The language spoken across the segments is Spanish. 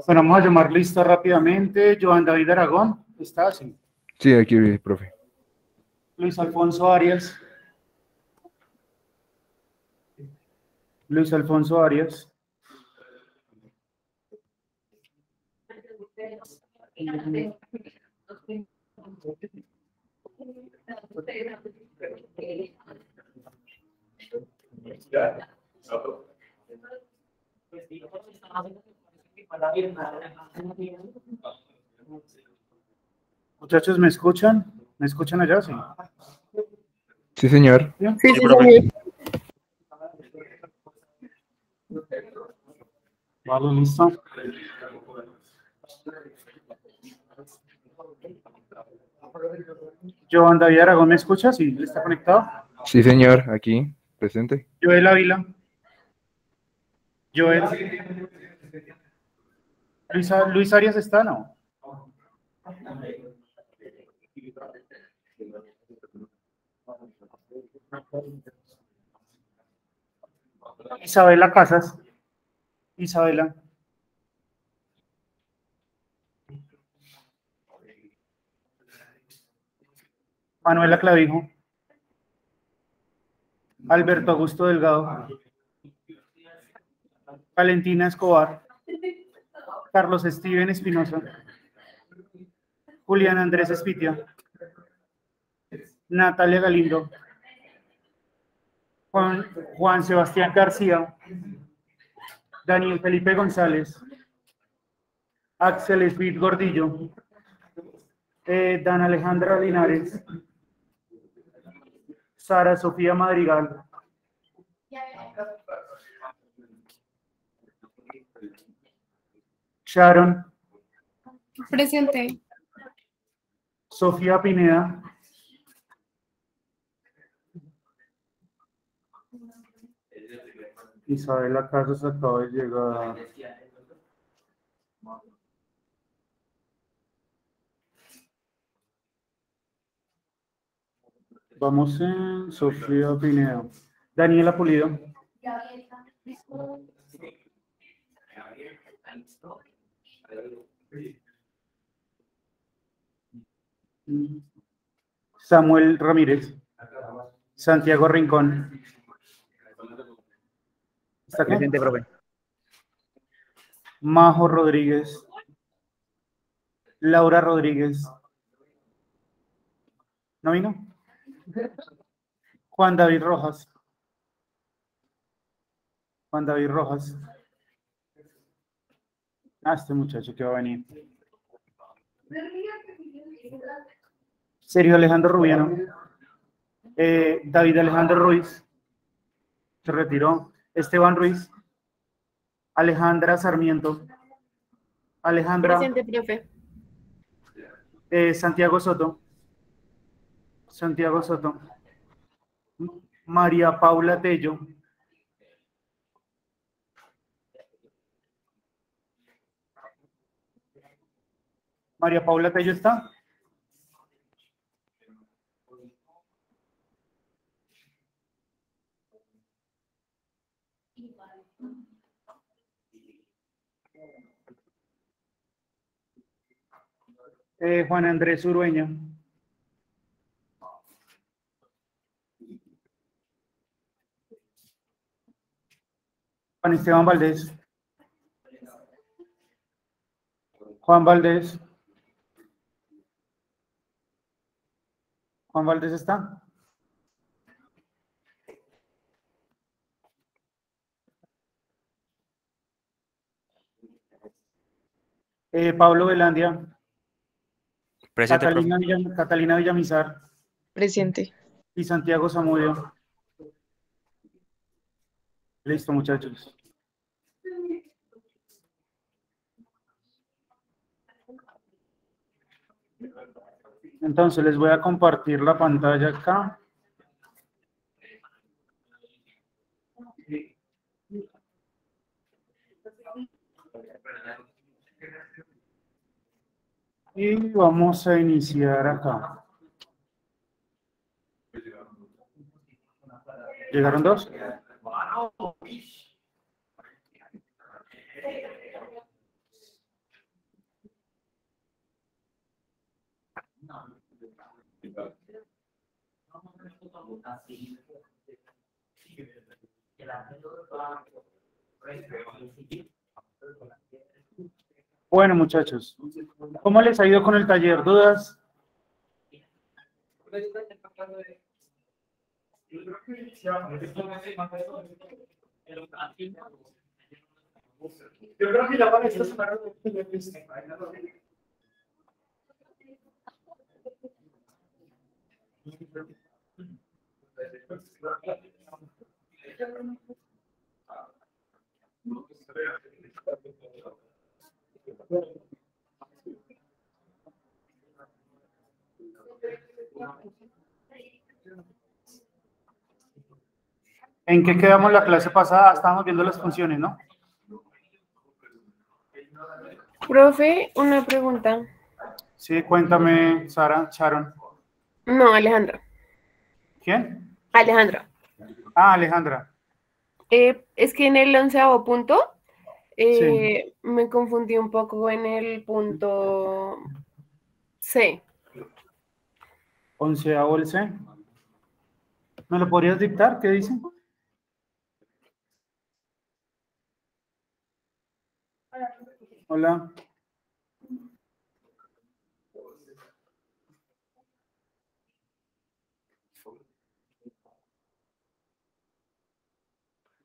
Bueno, vamos a llamar lista rápidamente. Joan David Aragón, ¿está así? Sí, aquí, profe. Luis Alfonso Arias. Luis Alfonso Arias. Muchachos, ¿me escuchan? ¿Me escuchan allá? Sí. Sí, señor. Sí, sí, señor. Vale, listo. Joan David Aragón, ¿me escucha? Sí, ¿está conectado? Sí, señor, aquí, presente. Joel Ávila. Joel. Luis Arias está, ¿no? Isabela Casas. Isabela. Manuela Clavijo. Alberto Augusto Delgado. Valentina Escobar. Carlos Steven Espinosa. Julián Andrés Espitia. Natalia Galindo. Juan Sebastián García. Daniel Felipe González. Axel Smith Gordillo. Dan Alejandra Linares. Sara Sofía Madrigal. Sharon. Presente. Sofía Pineda. Isabela Casas acaba de llegar. Vamos en Sofía Pineda. Daniela Pulido. Samuel Ramírez. Santiago Rincón. ¿Está presente, profe? Majo Rodríguez. Laura Rodríguez. ¿No vino? Juan David Rojas. Juan David Rojas. Este muchacho que va a venir. Sergio Alejandro Rubiano. David Alejandro Ruiz. Se retiró. Esteban Ruiz. Alejandra Sarmiento. Alejandra. Presente, profe. Santiago Soto. Santiago Soto. María Paula Tello. María Paula Tello está. Juan Andrés Urueña. Juan Esteban Valdés. Juan Valdés. Juan Valdés está. Pablo Velandia. Presente, Catalina, Catalina Villamizar. Presente. Y Santiago Zamudio. Listo, muchachos. Entonces les voy a compartir la pantalla acá. Y vamos a iniciar acá. ¿Llegaron dos? Bueno, muchachos, ¿cómo les ha ido con el taller? ¿Dudas? Yo creo que ya para esta semana. ¿En qué quedamos la clase pasada? Estábamos viendo las funciones, ¿no? Profe, una pregunta. Sí, cuéntame, Sara, Sharon. No, Alejandra. ¿Quién? Alejandra. Ah, Alejandra. Es que en el 11º punto Sí. me confundí un poco en el punto C. 11º el C. ¿Me lo podrías dictar? ¿Qué dice? Hola.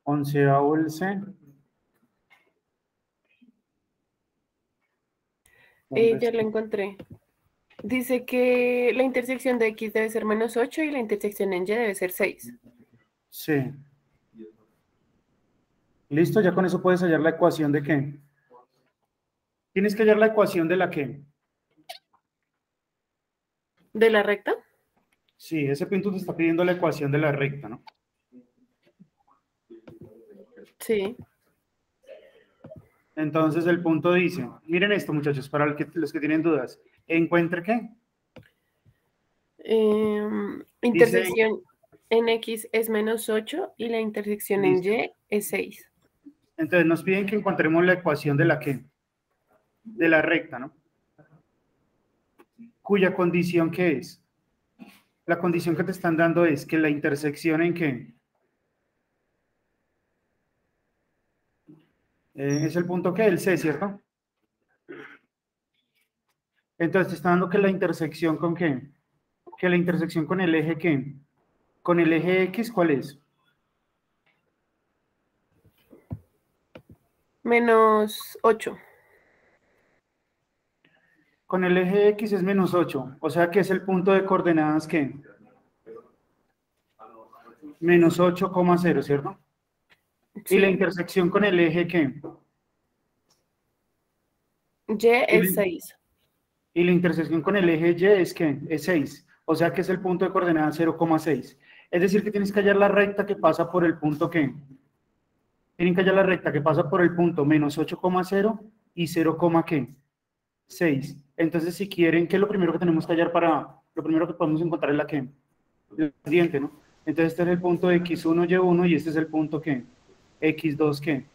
Onceavo el C. Ya lo encontré. Dice que la intersección de X debe ser -8 y la intersección en Y debe ser 6. Sí. ¿Listo? Ya con eso puedes hallar la ecuación de qué. Tienes que hallar la ecuación de la qué. ¿De la recta? Sí, ese punto te está pidiendo la ecuación de la recta, ¿no? Sí. Entonces el punto dice, miren esto muchachos, para los que tienen dudas, ¿encuentre qué? Intersección en X es -8 y la intersección en Y es 6. Entonces nos piden que encontremos la ecuación de la qué, de la recta, ¿no? Cuya condición ¿qué es? La condición que te están dando es que la intersección en qué es el punto que el C, ¿cierto? Entonces te está dando que la intersección con qué, que la intersección con el eje qué, con el eje X, ¿cuál es? -8. Con el eje X es -8, o sea que es el punto de coordenadas que -8,0, ¿cierto? Sí. Y la intersección con el eje ¿qué? Y es 6. Y la intersección con el eje Y es ¿qué? Es 6, o sea que es el punto de coordenadas 0,6. Es decir que tienes que hallar la recta que pasa por el punto ¿qué? Tienen que hallar la recta que pasa por el punto -8,0 y 0,6. Entonces, si quieren, ¿qué es lo primero que tenemos que hallar lo primero que podemos encontrar es la que? La pendiente, ¿no? Entonces, este es el punto X1, Y1 y este es el punto ¿qué? X2, ¿qué?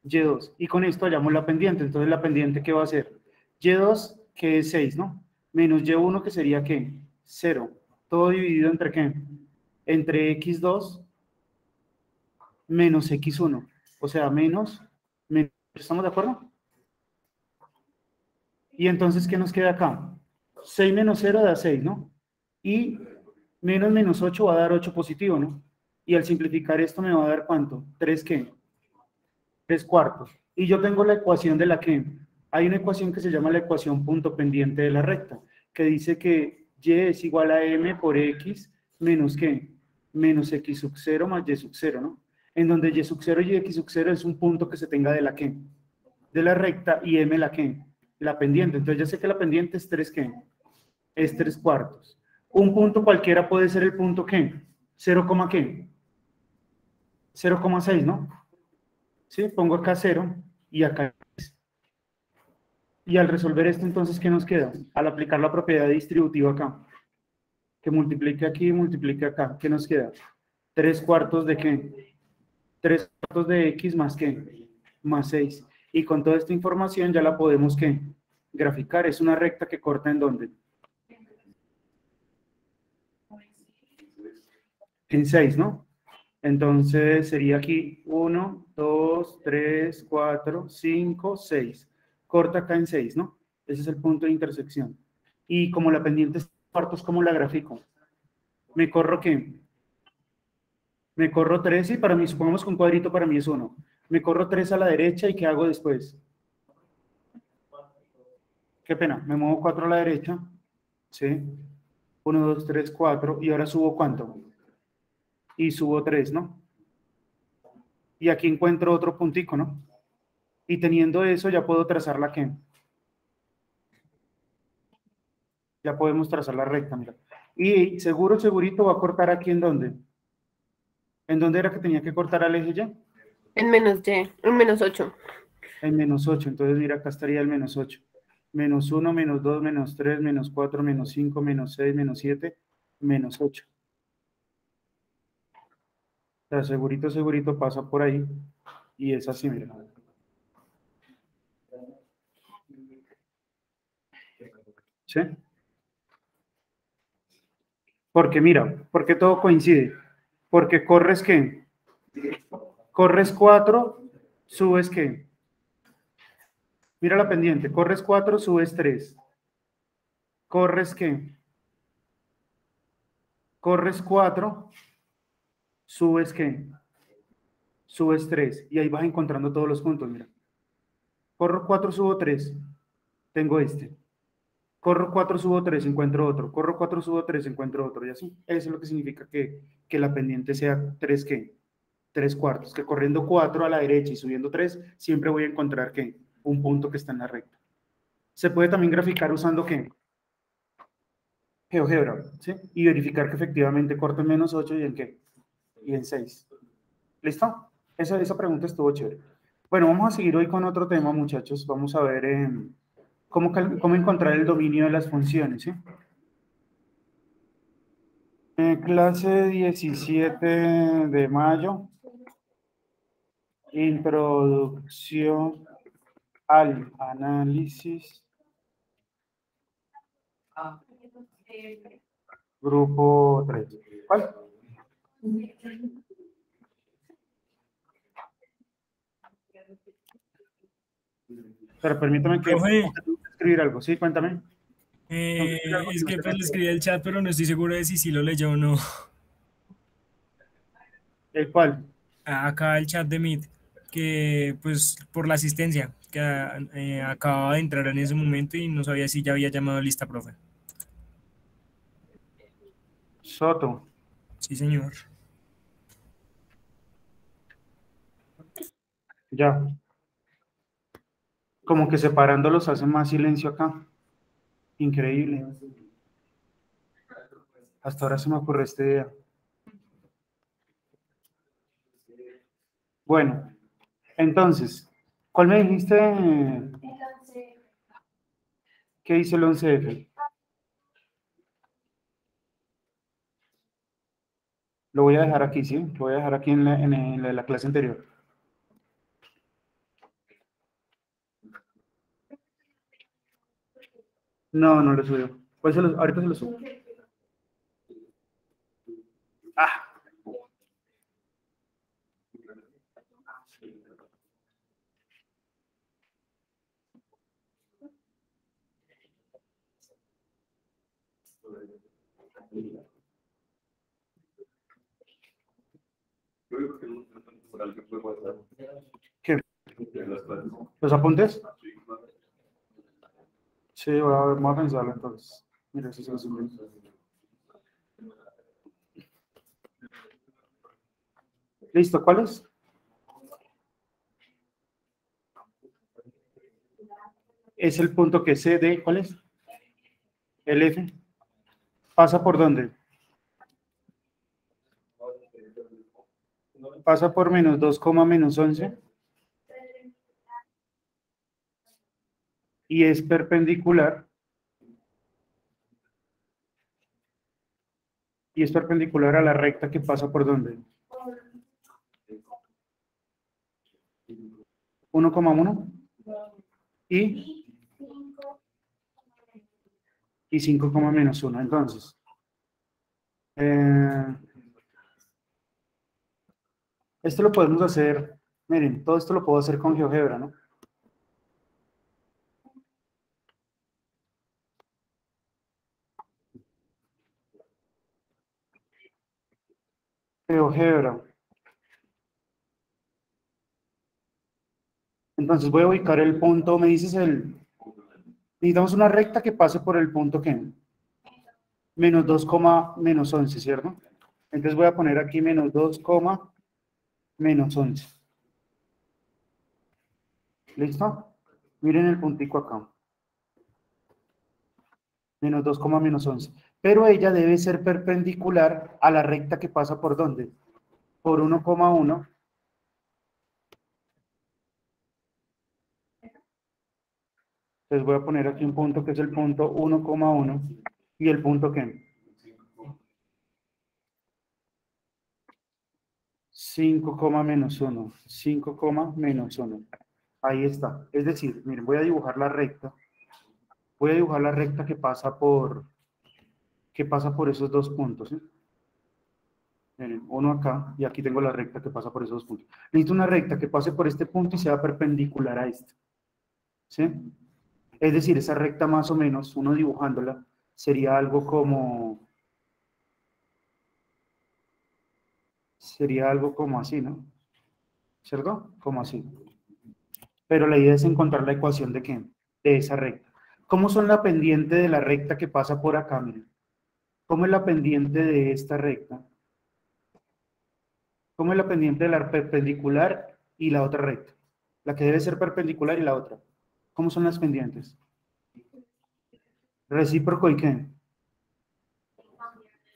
Y2. Y con esto hallamos la pendiente. Entonces, la pendiente, ¿qué va a ser? Y2, que es 6, ¿no? Menos Y1, que sería ¿qué? 0. Todo dividido entre ¿qué? Entre X2 menos X1. O sea, menos. ¿Estamos de acuerdo? Y entonces, ¿qué nos queda acá? 6 menos 0 da 6, ¿no? Y menos 8 va a dar 8 positivo, ¿no? Y al simplificar esto me va a dar ¿cuánto? 3 ¿qué? 3 cuartos. Y yo tengo la ecuación de la que hay una ecuación que se llama la ecuación punto pendiente de la recta, que dice que y es igual a m por x menos ¿qué? Menos x sub 0 más y sub 0, ¿no? En donde y sub 0 y x sub 0 es un punto que se tenga de la que, de la recta, y m la que, la pendiente. Entonces ya sé que la pendiente es 3 ¿qué? Es 3 cuartos. Un punto cualquiera puede ser el punto ¿qué? 0, ¿qué? 0,6, ¿no? ¿Sí? Pongo acá 0 y acá 3. Y al resolver esto, entonces, ¿qué nos queda? Al aplicar la propiedad distributiva acá, que multiplique aquí y multiplique acá, ¿qué nos queda? ¿3 cuartos de qué? 3 cuartos de X más qué? Más 6. Y con toda esta información ya la podemos ¿qué? Graficar. Es una recta que corta ¿en dónde? En 6, ¿no? Entonces sería aquí 1, 2, 3, 4, 5, 6. Corta acá en 6, ¿no? Ese es el punto de intersección. Y como la pendiente es cuartos, ¿cómo la grafico? ¿Me corro qué? Me corro 3 y para mí, supongamos que un cuadrito para mí es 1. Me corro 3 a la derecha y ¿qué hago después? Qué pena, me muevo 4 a la derecha. ¿Sí? 1, 2, 3, 4. ¿Y ahora subo cuánto? Y subo 3, ¿no? Y aquí encuentro otro puntico, ¿no? Y teniendo eso ya puedo trazar la ¿qué? Ya podemos trazar la recta, mira. Y seguro, segurito va a cortar aquí ¿en dónde? ¿En dónde era que tenía que cortar al eje ya? En menos Y, en menos 8. En menos 8. Entonces, mira, acá estaría el menos 8. Menos 1, menos 2, menos 3, menos 4, menos 5, menos 6, menos 7, menos 8. O sea, segurito, segurito pasa por ahí. Y es así, mira. ¿Sí? Porque mira, porque todo coincide. Porque corres ¿qué? Corres 4, subes ¿qué? Mira la pendiente. Corres 4, subes 3. Corres ¿qué? Corres 4, subes ¿qué? Subes 3. Y ahí vas encontrando todos los puntos, mira. Corro 4, subo 3. Tengo este. Corro 4, subo 3, encuentro otro. Corro 4, subo 3, encuentro otro. Y así. Eso es lo que significa que la pendiente sea 3, ¿qué? 3 cuartos. Que corriendo 4 a la derecha y subiendo 3, siempre voy a encontrar, ¿qué? Un punto que está en la recta. Se puede también graficar usando, ¿qué? GeoGebra, ¿sí? Y verificar que efectivamente corta en menos 8 y en qué? Y en 6. ¿Listo? Esa pregunta estuvo chévere. Bueno, vamos a seguir hoy con otro tema, muchachos. Vamos a ver cómo encontrar el dominio de las funciones, ¿sí? Clase 17 de mayo. Introducción al análisis. Grupo 3. ¿Cuál? Pero permítame que Profe, escribir algo. Sí, cuéntame. es que pues le escribí el chat, pero no estoy seguro de si sí lo leyó o no. ¿El cuál? Acá el chat de Meet, que pues por la asistencia, que acababa de entrar en ese momento y no sabía si ya había llamado lista, profe. Soto. Sí, señor. Ya. Como que separándolos hace más silencio acá. Increíble. Hasta ahora se me ocurre esta idea. Bueno, entonces, ¿cuál me dijiste? ¿Qué dice el 11F? Lo voy a dejar aquí, ¿sí? Lo voy a dejar aquí en la clase anterior. No, no lo subió. Pues ahorita se lo subo. Ah. ¿Qué? ¿Los apuntes? Sí, voy a pensarlo entonces. Mira, si se los envío. ¿Listo? ¿Cuál es? Es el punto que CD, ¿cuál es? El F. ¿Pasa por dónde? Pasa por menos 2, menos 11. Y es perpendicular y es perpendicular a la recta que pasa por ¿dónde? 1,1 y 5, menos 1. Entonces, esto lo podemos hacer, miren, todo esto lo puedo hacer con GeoGebra, ¿no? GeoGebra. Entonces voy a ubicar el punto, me dices necesitamos una recta que pase por el punto que menos 2, menos 11, ¿cierto? Entonces voy a poner aquí menos 2, menos 11. ¿Listo? Miren el puntico acá. Menos 2, menos 11. Pero ella debe ser perpendicular a la recta que pasa por ¿dónde? Por 1,1. Entonces voy a poner aquí un punto que es el punto 1,1 y el punto que 5, menos 1. 5, menos 1. Ahí está. Es decir, miren, voy a dibujar la recta. Voy a dibujar la recta que pasa por esos dos puntos, ¿sí? Miren, uno acá, y aquí tengo la recta que pasa por esos dos puntos. Necesito una recta que pase por este punto y sea perpendicular a este, ¿sí? Es decir, esa recta más o menos, uno dibujándola, sería algo como así, ¿no? ¿Cierto? Como así. Pero la idea es encontrar la ecuación de ¿qué? De esa recta. ¿Cómo son la pendiente de la recta que pasa por acá? Miren. ¿Cómo es la pendiente de esta recta? ¿Cómo es la pendiente de la perpendicular y la otra recta? La que debe ser perpendicular y la otra. ¿Cómo son las pendientes? ¿Recíproco y qué?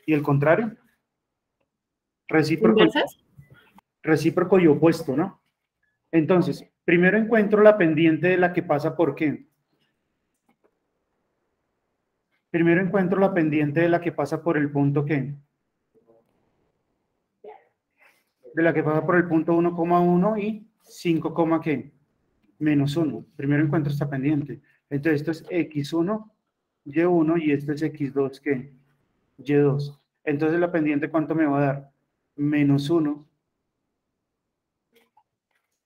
¿Y el contrario? ¿Inversas? Recíproco y opuesto, ¿no? Entonces, primero encuentro la pendiente de la que pasa por ¿qué? Primero encuentro la pendiente de la que pasa por el punto ¿qué? De la que pasa por el punto 1,1 y 5, ¿qué? Menos 1. Primero encuentro esta pendiente. Entonces, esto es x1, y1, y esto es x2, ¿qué? Y2. Entonces, la pendiente, ¿cuánto me va a dar? Menos 1,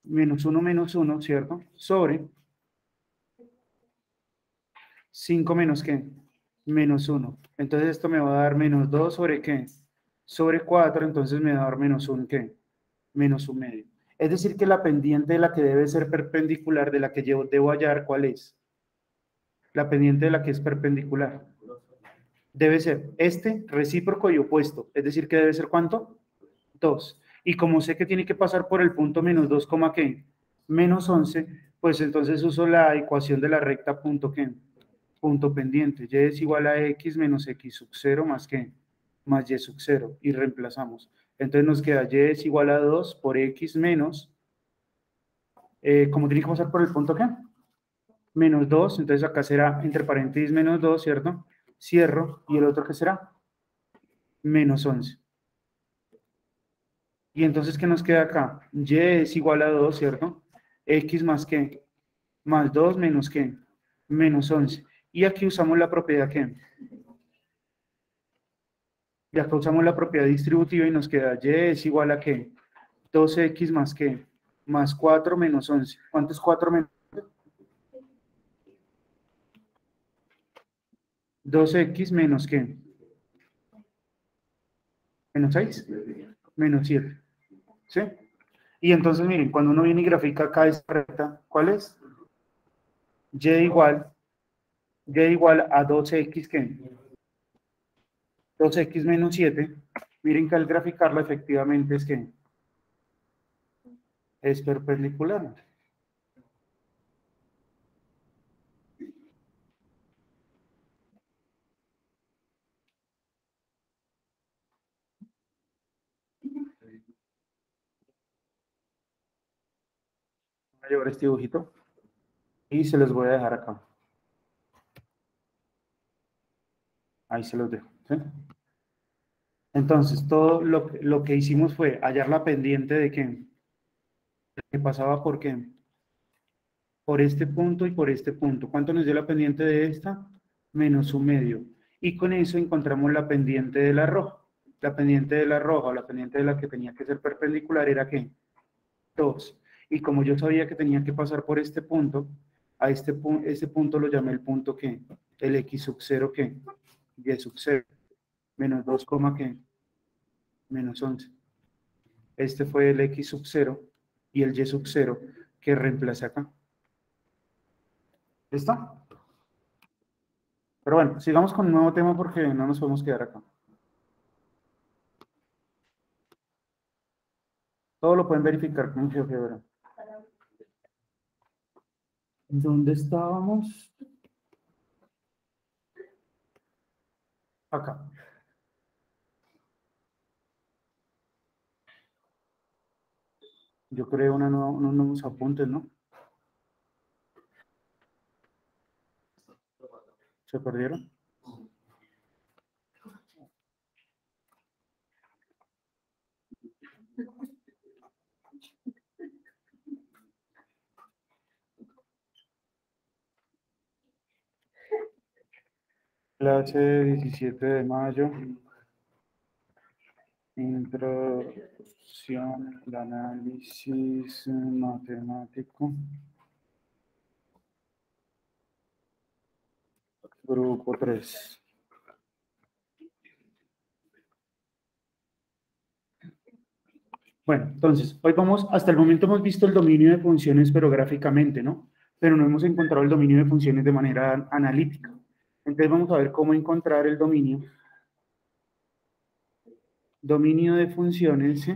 menos 1, ¿cierto? Sobre 5 menos ¿qué? Menos 1. Entonces, esto me va a dar menos 2 sobre ¿qué? Sobre 4, entonces me va a dar menos 1, ¿qué? Menos 1 medio. Es decir, que la pendiente de la que debe ser perpendicular, de la que yo debo hallar, ¿cuál es? La pendiente de la que es perpendicular. Debe ser este, recíproco y opuesto. Es decir, que debe ser ¿cuánto? 2. Y como sé que tiene que pasar por el punto menos 2, ¿qué? Menos 11, pues entonces uso la ecuación de la recta punto ¿qué? Punto pendiente. Y es igual a x menos x sub 0 más ¿qué? Más y sub 0. Y reemplazamos. Entonces nos queda y es igual a 2 por x menos, como tiene que pasar por el punto ¿qué? Menos 2, entonces acá será entre paréntesis menos 2, ¿cierto? Cierro, y el otro ¿qué será? Menos 11. Y entonces, ¿qué nos queda acá? Y es igual a 2, ¿cierto? X más ¿qué? Más 2 menos ¿qué? Menos 11. Y aquí usamos la propiedad ¿qué? Y acá usamos la propiedad distributiva y nos queda y es igual a ¿qué? 2x más ¿qué? Más 4 menos 11. ¿Cuánto es 4 menos 2x menos ¿qué? Menos 6. Menos 7. ¿Sí? Y entonces, miren, cuando uno viene y grafica acá esta recta, ¿cuál es? Y igual a 2x, ¿qué? 2x menos 7. Miren que al graficarla efectivamente es que es perpendicular. Voy a llevar este dibujito y se los voy a dejar acá. Ahí se los dejo, ¿sí? Entonces, todo lo que hicimos fue hallar la pendiente de que pasaba por qué, por este punto y por este punto. ¿Cuánto nos dio la pendiente de esta? Menos un medio. Y con eso encontramos la pendiente de la roja. La pendiente de la roja o la pendiente de la que tenía que ser perpendicular era ¿qué? 2. Y como yo sabía que tenía que pasar por este punto, a este punto lo llamé el punto ¿qué? El x sub 0 ¿qué? Y sub 0. Menos 2, ¿qué? Menos 11. Este fue el x sub 0 y el y sub 0 que reemplaza acá. ¿Listo? Pero bueno, sigamos con un nuevo tema porque no nos podemos quedar acá. Todo lo pueden verificar con GeoGebra. ¿Dónde estábamos? Acá. Yo creo unos nuevos apuntes, ¿no? ¿Se perdieron? Clase 17 de mayo. Introducción al análisis matemático. Grupo 3. Bueno, entonces, hoy vamos, hasta el momento hemos visto el dominio de funciones, pero gráficamente, ¿no? Pero no hemos encontrado el dominio de funciones de manera analítica. Entonces vamos a ver cómo encontrar el dominio. Dominio de funciones, ¿sí?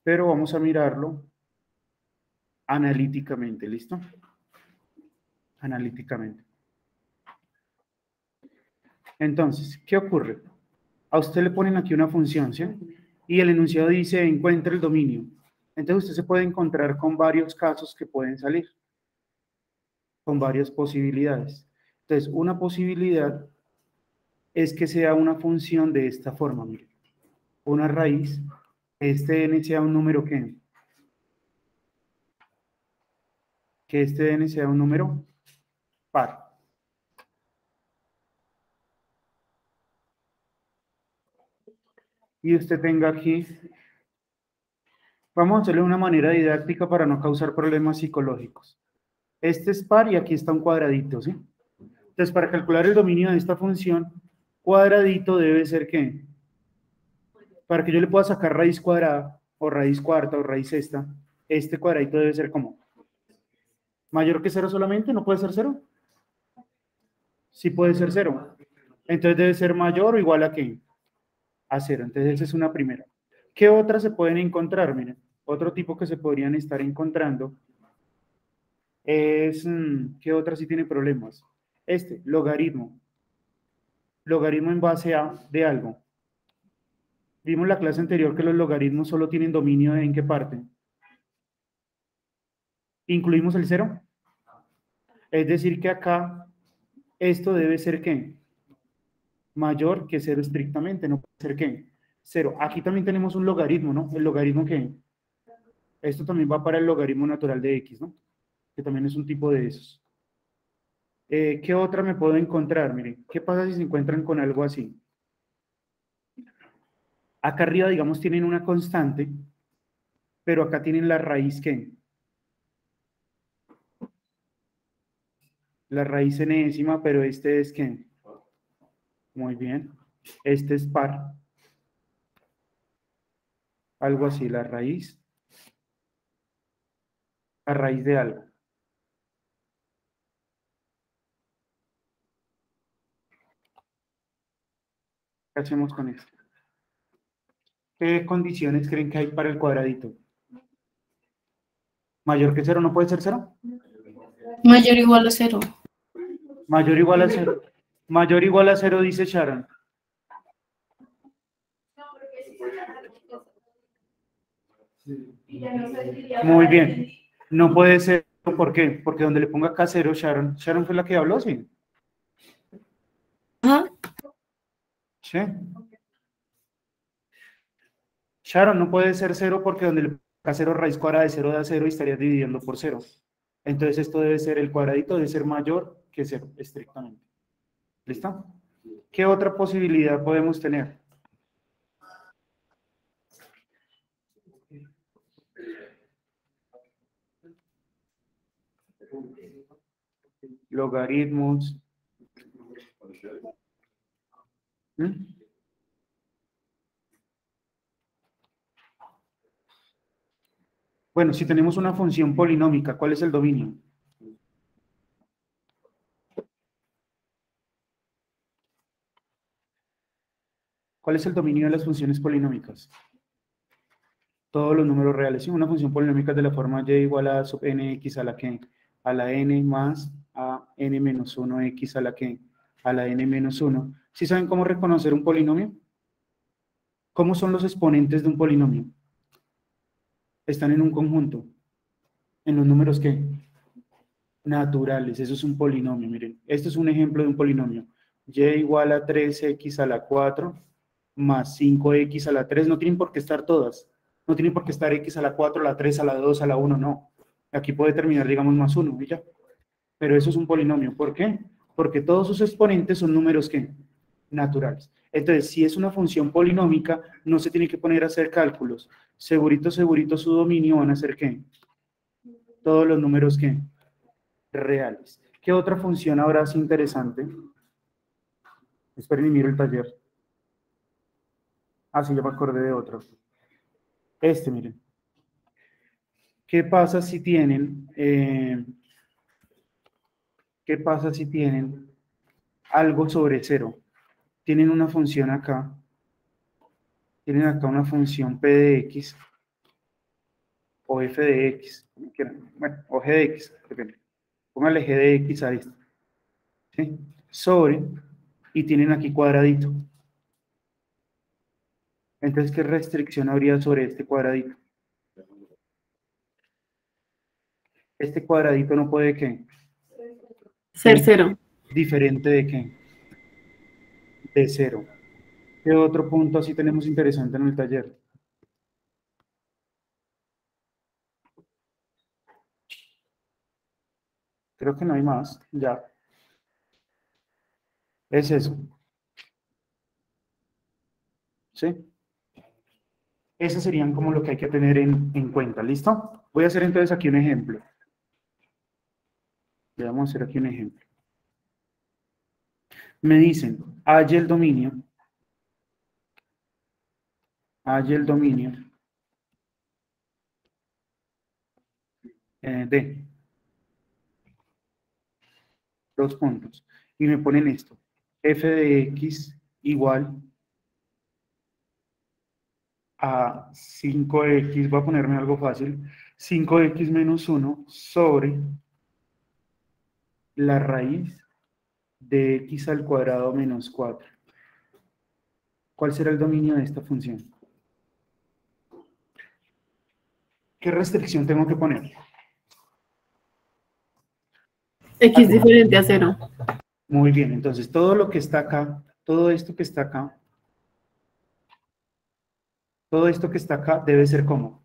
Pero vamos a mirarlo analíticamente, ¿listo? Analíticamente. Entonces, ¿qué ocurre? A usted le ponen aquí una función, ¿sí? Y el enunciado dice, encuentre el dominio. Entonces usted se puede encontrar con varios casos que pueden salir, con varias posibilidades. Entonces, una posibilidad es que sea una función de esta forma, mire. Una raíz, este n sea un número ¿qué? Que este n sea un número par. Y usted tenga aquí, vamos a hacerlo de una manera didáctica para no causar problemas psicológicos. Este es par y aquí está un cuadradito, ¿sí? Entonces, para calcular el dominio de esta función, cuadradito debe ser ¿qué? Para que yo le pueda sacar raíz cuadrada, o raíz cuarta, o raíz sexta, este cuadradito debe ser como mayor que 0 solamente, ¿no puede ser 0? Sí puede ser 0. Entonces debe ser mayor o igual a ¿qué? A 0. Entonces esa es una primera. ¿Qué otras se pueden encontrar? Miren, otro tipo que se podrían estar encontrando es, ¿qué otra sí tiene problemas? Este, logaritmo. Logaritmo en base a de algo. Vimos en la clase anterior que los logaritmos solo tienen dominio ¿en qué parte? ¿Incluimos el 0? Es decir que acá esto debe ser ¿qué? Mayor que 0 estrictamente, no puede ser ¿qué? 0. Aquí también tenemos un logaritmo, ¿no? El logaritmo ¿qué? Esto también va para el logaritmo natural de x, ¿no? Que también es un tipo de esos. ¿Qué otra me puedo encontrar? Miren, ¿qué pasa si se encuentran con algo así? Acá arriba, digamos, tienen una constante, pero acá tienen la raíz ¿qué? La raíz enésima, pero este es ¿qué? Muy bien. Este es par. Algo así, la raíz de algo. ¿Qué hacemos con esto? ¿Qué condiciones creen que hay para el cuadradito? ¿Mayor que 0 no puede ser 0? Mayor o igual a 0. Mayor o igual a 0. Mayor o igual a 0 dice Sharon. Muy bien. No puede ser. ¿Por qué? Porque donde le ponga acá 0, Sharon. Sharon fue la que habló, ¿sí? Ajá. ¿Sí? Sharon, no puede ser 0 porque donde le ponga 0 raíz cuadrada de 0 da 0 y estarías dividiendo por 0. Entonces esto debe ser, el cuadradito debe ser mayor que 0, estrictamente. ¿Listo? ¿Qué otra posibilidad podemos tener? Logaritmos. ¿Mm? Bueno, si tenemos una función polinómica, ¿cuál es el dominio? ¿Cuál es el dominio de las funciones polinómicas? Todos los números reales. Sí, una función polinómica es de la forma y igual a sub nx a la que, a la n más a n menos 1 x a la que, a la n menos 1. ¿Sí saben cómo reconocer un polinomio? ¿Cómo son los exponentes de un polinomio? Están en un conjunto. ¿En los números qué? Naturales. Eso es un polinomio, miren. Este es un ejemplo de un polinomio. Y igual a 3x a la 4 más 5x a la 3. No tienen por qué estar todas. No tienen por qué estar x a la 4, a la 3, a la 2, a la 1, no. Aquí puede terminar, digamos, más 1, y ya. Pero eso es un polinomio. ¿Por qué? Porque todos sus exponentes son números ¿qué? Naturales. Entonces, si es una función polinómica, no se tiene que poner a hacer cálculos. Segurito, segurito, su dominio van a ser ¿qué? Todos los números ¿qué? Reales. ¿Qué otra función ahora es interesante? Esperen y miro el taller. Ah, sí, ya me acordé de otro. Miren. ¿Qué pasa si tienen algo sobre 0? Tienen una función acá. Tienen acá una función p de x o f de x. Bueno, o g de x. Depende. Póngale g de x a esto. ¿Sí? Sobre, y tienen aquí cuadradito. Entonces, ¿qué restricción habría sobre este cuadradito? Este cuadradito no puede, ¿qué? Ser 0. ¿Diferente de qué? De 0. ¿Qué otro punto así tenemos interesante en el taller? Creo que no hay más, ya. Es eso. ¿Sí? Esos serían como lo que hay que tener en cuenta, ¿listo? Voy a hacer entonces aquí un ejemplo. Vamos a hacer aquí un ejemplo. Me dicen, hay el dominio de 2 puntos. Y me ponen esto, f de x igual a 5x, voy a ponerme algo fácil, 5x menos 1 sobre la raíz de x al cuadrado menos 4. ¿Cuál será el dominio de esta función? ¿Qué restricción tengo que poner? X diferente a 0. Muy bien, entonces todo lo que está acá, todo esto que está acá, todo esto que está acá debe ser como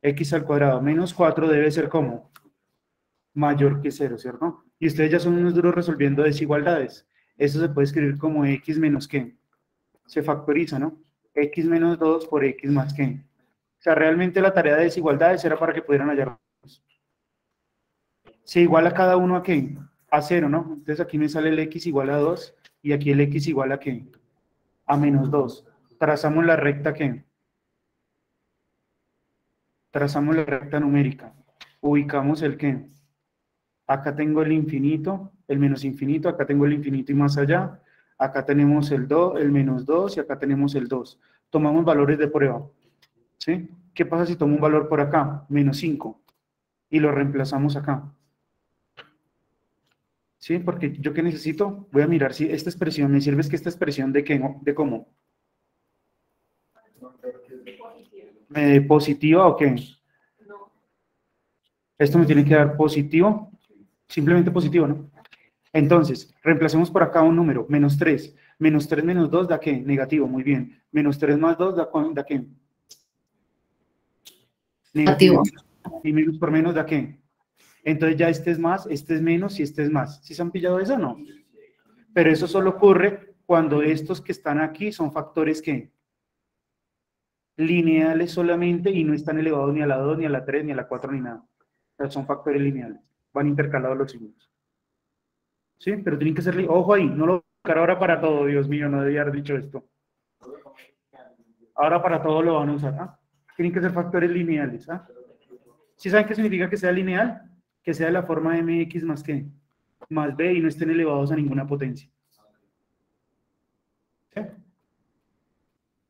x al cuadrado menos 4 debe ser como mayor que 0, ¿cierto? Y ustedes ya son unos duros resolviendo desigualdades. Esto se puede escribir como x menos qué. Se factoriza, ¿no? X menos 2 por x más qué. O sea, realmente la tarea de desigualdades era para que pudieran hallar. Se iguala cada uno a qué? A 0, ¿no? Entonces aquí me sale el x igual a 2 y aquí el x igual a qué? A menos 2. Trazamos la recta ¿qué? Trazamos la recta numérica. Ubicamos el ¿qué? Acá tengo el infinito, el menos infinito, acá tengo el infinito y más allá. Acá tenemos el 2, el menos 2 y acá tenemos el 2. Tomamos valores de prueba. ¿Sí? ¿Qué pasa si tomo un valor por acá? Menos 5. Y lo reemplazamos acá. ¿Sí? Porque yo ¿qué necesito? Voy a mirar si esta expresión me sirve. Es que esta expresión de qué, de cómo. ¿Me positiva o qué? Esto me tiene que dar positivo. Simplemente positivo, ¿no? Entonces, reemplacemos por acá un número, menos 3. Menos 3 menos 2 da ¿qué? Negativo, muy bien. Menos 3 más 2 da ¿qué? Negativo. Negativo. Y menos por menos da ¿qué? Entonces ya este es más, este es menos y este es más. ¿Sí se han pillado eso o no? Pero eso solo ocurre cuando estos que están aquí son factores que lineales solamente y no están elevados ni a la 2, ni a la 3, ni a la 4, ni nada. O sea, son factores lineales. Van intercalados los signos. ¿Sí? Pero tienen que ser... Ojo ahí, no lo voy a buscar ahora para todo. Dios mío, no debía haber dicho esto. Ahora para todo lo van a usar. ¿Ah? Tienen que ser factores lineales. ¿Ah? ¿Sí saben qué significa que sea lineal? Que sea de la forma mx más que más b y no estén elevados a ninguna potencia. ¿Sí?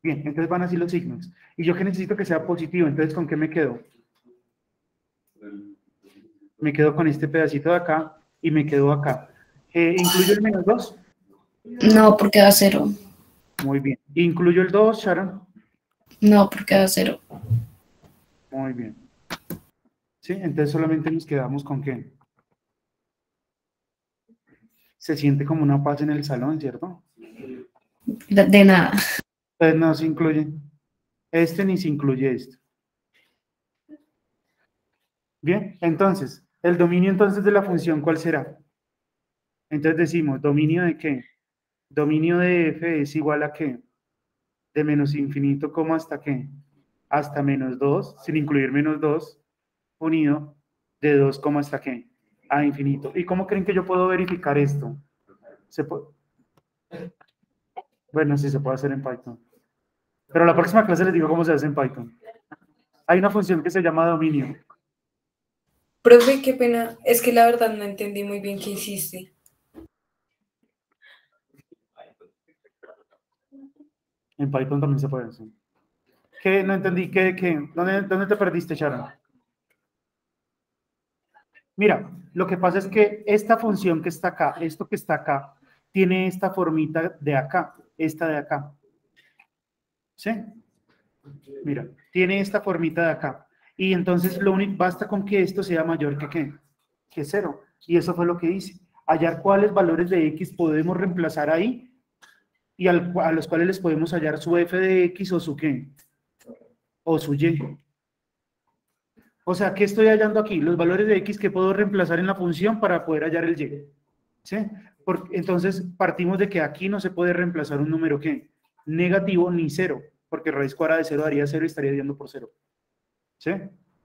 Bien, entonces van así los signos. Y yo que necesito que sea positivo, entonces ¿con qué me quedo? Me quedo con este pedacito de acá y me quedo acá. ¿Incluyo el menos 2? No, porque da 0. Muy bien. ¿Incluyo el 2, Sharon? No, porque da 0. Muy bien. ¿Sí? Entonces solamente nos quedamos con qué. Se siente como una paz en el salón, ¿cierto? De nada. Entonces no se incluye este ni se incluye esto. Bien, entonces, el dominio entonces de la función, ¿cuál será? Entonces decimos, ¿dominio de qué? Dominio de f es igual a qué? De menos infinito, ¿cómo hasta qué? Hasta menos 2, sin incluir menos 2, unido de 2, ¿cómo hasta qué? A infinito. ¿Y cómo creen que yo puedo verificar esto? ¿Se puede? Bueno, sí se puede hacer en Python. Pero la próxima clase les digo cómo se hace en Python. Hay una función que se llama dominio. Profe, qué pena. Es que la verdad no entendí muy bien qué hiciste. En Python también se puede hacer. ¿Qué? No entendí. ¿Dónde te perdiste, Sharon? Mira, lo que pasa es que esta función que está acá, esto que está acá, tiene esta formita de acá, esta de acá. ¿Sí? Mira, tiene esta formita de acá. Y entonces lo único, basta con que esto sea mayor que ¿qué? Que 0. Y eso fue lo que hice. Hallar cuáles valores de x podemos reemplazar ahí y a los cuales les podemos hallar su f de x o su ¿qué? O su y. O sea, ¿qué estoy hallando aquí? Los valores de x que puedo reemplazar en la función para poder hallar el y. ¿Sí? Entonces, partimos de que aquí no se puede reemplazar un número ¿qué? Negativo ni 0, porque raíz cuadrada de 0 daría 0 y estaría dividiendo por 0. ¿Sí?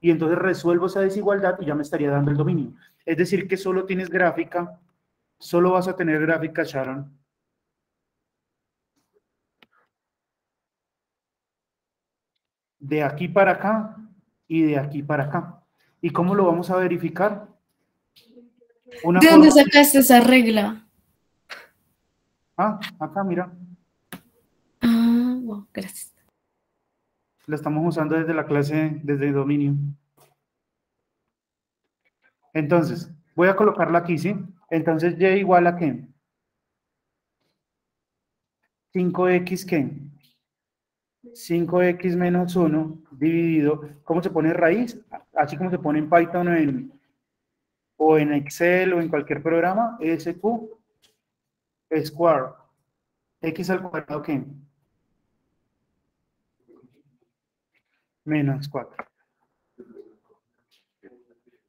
Y entonces resuelvo esa desigualdad y ya me estaría dando el dominio. Es decir, que solo tienes gráfica, solo vas a tener gráfica, Sharon, de aquí para acá y de aquí para acá. ¿Y cómo lo vamos a verificar? ¿De dónde sacaste esa regla? Ah, acá, mira. Ah, bueno, gracias. La estamos usando desde la clase, desde el dominio. Entonces, voy a colocarla aquí, ¿sí? Entonces, y igual a ¿qué? 5x, ¿qué? 5x menos 1 dividido, ¿cómo se pone raíz? Así como se pone en Python o en Excel o en cualquier programa, SQ square, x al cuadrado, ¿qué? Menos 4.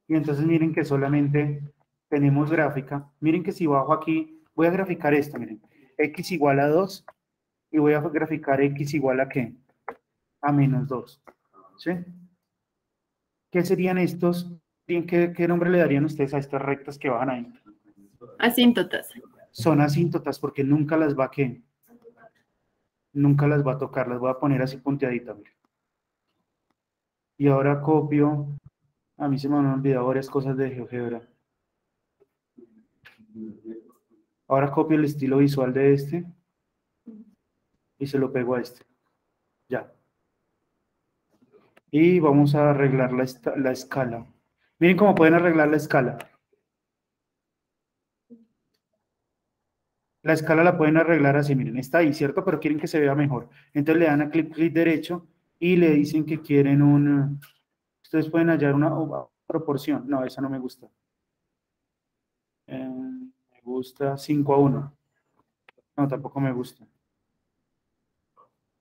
Y entonces miren que solamente tenemos gráfica. Miren que si bajo aquí, voy a graficar esto, miren. X igual a 2 y voy a graficar x igual a ¿qué? A menos 2. ¿Sí? ¿Qué serían estos? ¿Qué nombre le darían ustedes a estas rectas que bajan ahí? Asíntotas. Son asíntotas porque nunca las va a ¿qué? Nunca las va a tocar, las voy a poner así punteaditas. Mira. Y ahora copio. A mí se me han olvidado varias cosas de GeoGebra. Ahora copio el estilo visual de este y se lo pego a este. Ya. Y vamos a arreglar la escala. Miren cómo pueden arreglar la escala. La escala la pueden arreglar así, miren, está ahí, ¿cierto? Pero quieren que se vea mejor. Entonces le dan a clic derecho y le dicen que quieren un... Ustedes pueden hallar una proporción. No, esa no me gusta. Me gusta 5-1. No, tampoco me gusta.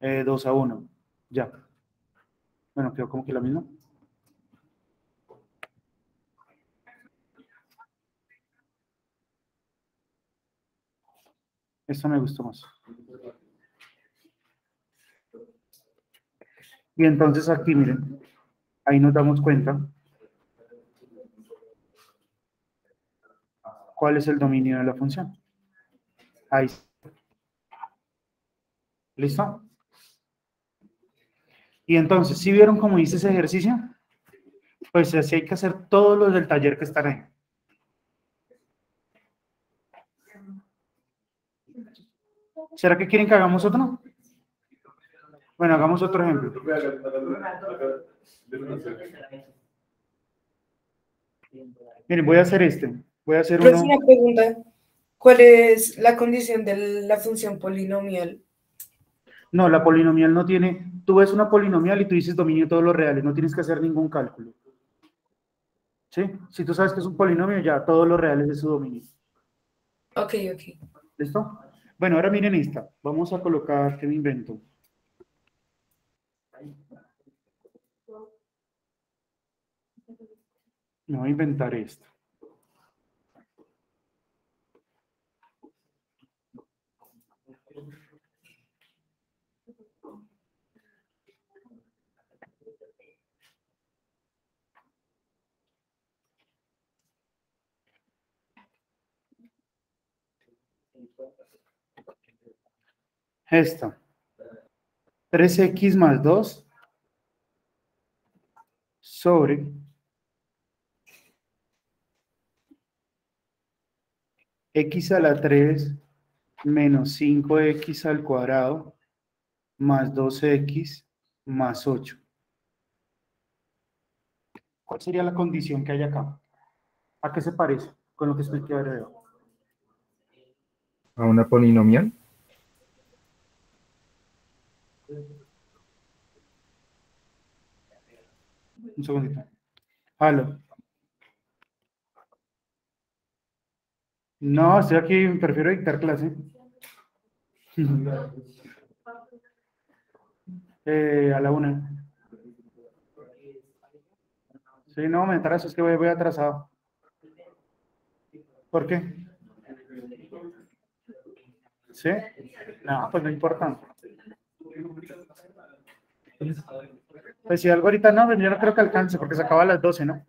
2-1. Ya. Bueno, quedó como que la misma. Esta me gustó más. Y entonces aquí, miren, ahí nos damos cuenta cuál es el dominio de la función. Ahí. ¿Listo? Y entonces, ¿sí vieron cómo hice ese ejercicio? Pues así hay que hacer todos los del taller que están ahí. ¿Será que quieren que hagamos otro? Bueno, hagamos otro ejemplo. Miren, voy a hacer este. Voy a hacer uno. Próxima pregunta. ¿Cuál es la condición de la función polinomial? No, la polinomial no tiene. Tú ves una polinomial y tú dices dominio de todos los reales. No tienes que hacer ningún cálculo. ¿Sí? Si tú sabes que es un polinomio, ya todos los reales es su dominio. Ok. ¿Listo? Bueno, ahora miren esta. Vamos a colocar, ¿qué me invento? Me voy a inventar esto. Esta. 3x más 2 sobre x a la 3 menos 5x al cuadrado más 2x más 8. ¿Cuál sería la condición que hay acá? ¿A qué se parece con lo que expliqué ahora? ¿A una polinomial? Un segundito. Aló. No, estoy aquí, prefiero dictar clase. A la 1. Sí, no, me atraso, es que voy atrasado. ¿Por qué? ¿Sí? No, pues no importa. Pues si algo ahorita no, yo no creo que alcance, porque se acaba a las 12, ¿no?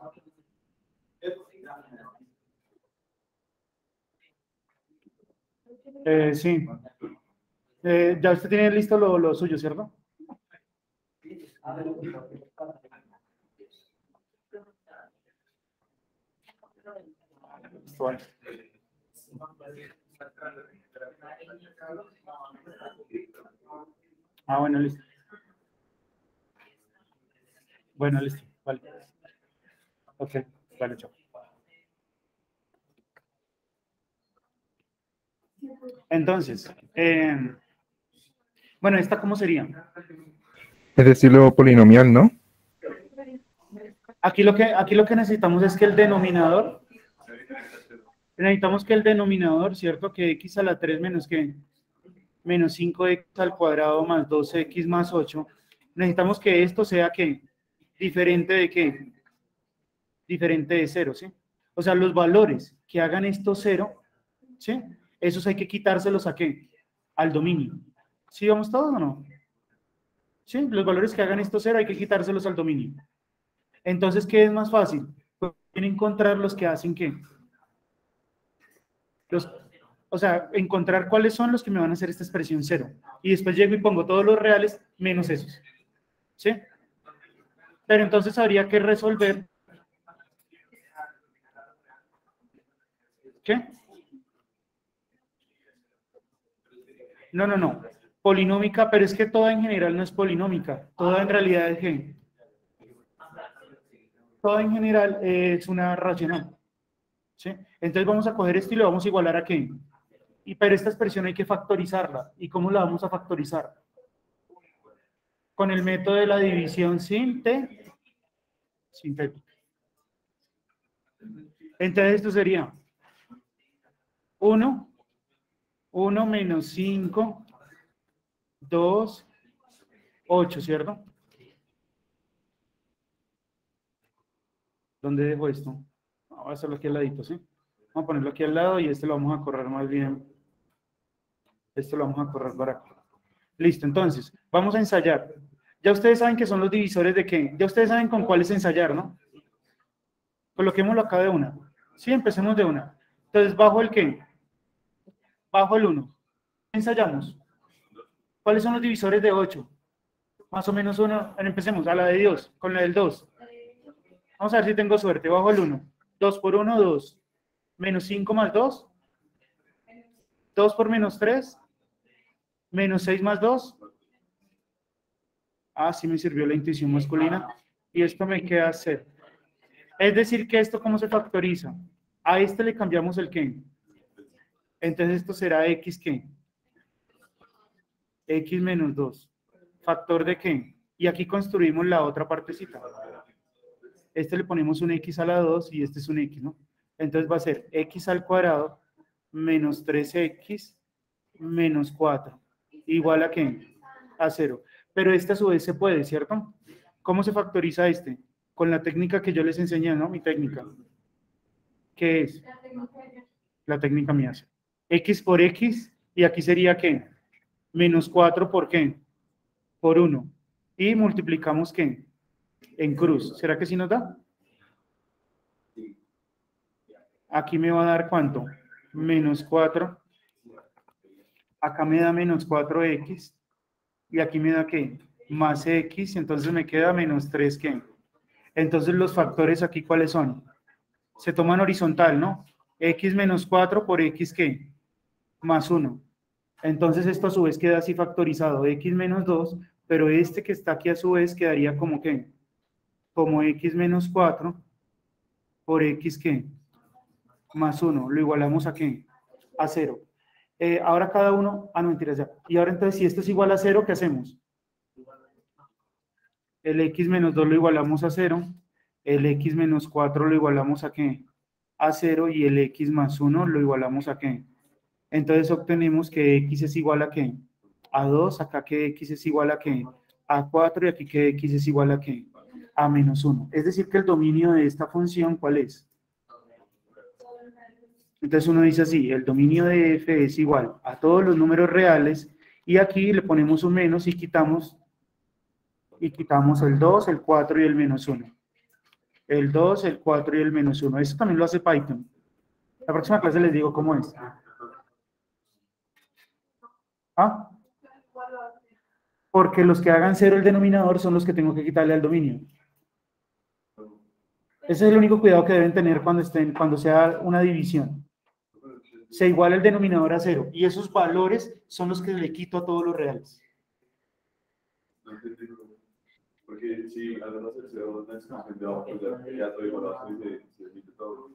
Sí. Ya usted tiene listo lo suyo, ¿cierto? Bueno. Bueno, listo. Bueno, listo. Vale. Ok, vale, chao. Entonces, bueno, ¿esta cómo sería? Es de estilo polinomial, ¿no? Aquí lo que necesitamos es que el denominador, ¿cierto? Que x a la 3 menos que menos 5x al cuadrado más 2x más 8, necesitamos que esto sea ¿qué? Diferente de ¿qué? Diferente de 0, ¿sí? O sea, los valores que hagan esto 0, ¿sí? Esos hay que quitárselos ¿a qué? Al dominio. ¿Sí vamos todos o no? ¿Sí? Los valores que hagan esto 0 hay que quitárselos al dominio. Entonces, ¿qué es más fácil? Pues encontrar los que hacen ¿qué? O sea, encontrar cuáles son los que me van a hacer esta expresión 0. Y después llego y pongo todos los reales menos esos. ¿Sí? Pero entonces habría que resolver. ¿Qué? No. Polinómica, pero es que toda en general no es polinómica. Toda en realidad es ¿qué? Toda en general es una racional. ¿Sí? Entonces vamos a coger esto y lo vamos a igualar a ¿qué? Pero esta expresión hay que factorizarla. ¿Y cómo la vamos a factorizar? Con el método de la división sintética. Entonces esto sería 1, 1 menos 5, 2, 8, ¿cierto? ¿Dónde dejo esto? Voy a hacerlo aquí al ladito, ¿sí? Vamos a ponerlo aquí al lado y este lo vamos a correr más bien. Esto lo vamos a correr para acá. Listo, entonces, vamos a ensayar. Ya ustedes saben que son los divisores de qué. Ya ustedes saben con cuáles ensayar, ¿no? Coloquémoslo acá de una. Sí, empecemos de una. Entonces, ¿bajo el qué? Bajo el 1. Ensayamos. ¿Cuáles son los divisores de 8? Más o menos uno. Empecemos a la de Dios, con la del 2. Vamos a ver si tengo suerte. Bajo el 1. 2 por 1, 2. Menos 5 más 2. 2 por menos 3. Menos 6 más 2. Ah, sí me sirvió la intuición masculina. Y esto me queda 0. Es decir, que esto, ¿cómo se factoriza? A este le cambiamos el qué. Entonces esto será x qué. X menos 2. ¿Factor de qué? Y aquí construimos la otra partecita. Este le ponemos un x a la 2 y este es un x, ¿no? Entonces va a ser x al cuadrado menos 3x menos 4. ¿Igual a qué? A 0. Pero este a su vez se puede, ¿cierto? ¿Cómo se factoriza este? Con la técnica que yo les enseñé, ¿no? Mi técnica. ¿Qué es? La técnica mía. X por x, y aquí sería ¿qué? Menos 4 por ¿qué? Por 1. Y multiplicamos ¿qué? En cruz. ¿Será que sí nos da? Aquí me va a dar ¿cuánto? Menos 4. Acá me da menos 4x. Y aquí me da ¿qué? Más x. Entonces me queda menos 3 ¿qué? Entonces los factores aquí ¿cuáles son? Se toman horizontal, ¿no? X menos 4 por x ¿qué? Más 1. Entonces esto a su vez queda así factorizado. X menos 2. Pero este que está aquí a su vez quedaría como ¿qué? Como x menos 4 por x ¿qué? Más 1. Lo igualamos a ¿qué? A 0. Ahora cada uno... Ah, no, mentiras ya. Y ahora entonces si esto es igual a 0, ¿qué hacemos? El x menos 2 lo igualamos a 0. El x menos 4 lo igualamos a ¿qué? A 0. Y el x más 1 lo igualamos a ¿qué? Entonces obtenemos que x es igual a ¿qué? A 2. Acá que x es igual a ¿qué? A 4. Y aquí que x es igual a ¿qué? A menos 1. Es decir, que el dominio de esta función, ¿cuál es? Entonces uno dice así, el dominio de f es igual a todos los números reales, y aquí le ponemos un menos y quitamos el 2, el 4 y el menos 1. El 2, el 4 y el menos 1. Esto también lo hace Python. La próxima clase les digo cómo es. ¿Ah? Porque los que hagan 0 el denominador son los que tengo que quitarle al dominio. Ese es el único cuidado que deben tener cuando sea una división. Se iguala el denominador a 0. Y esos valores son los que le quito a todos los reales. Porque si además el 0 no es cambiado, pues ya todo igualado y se emite todo.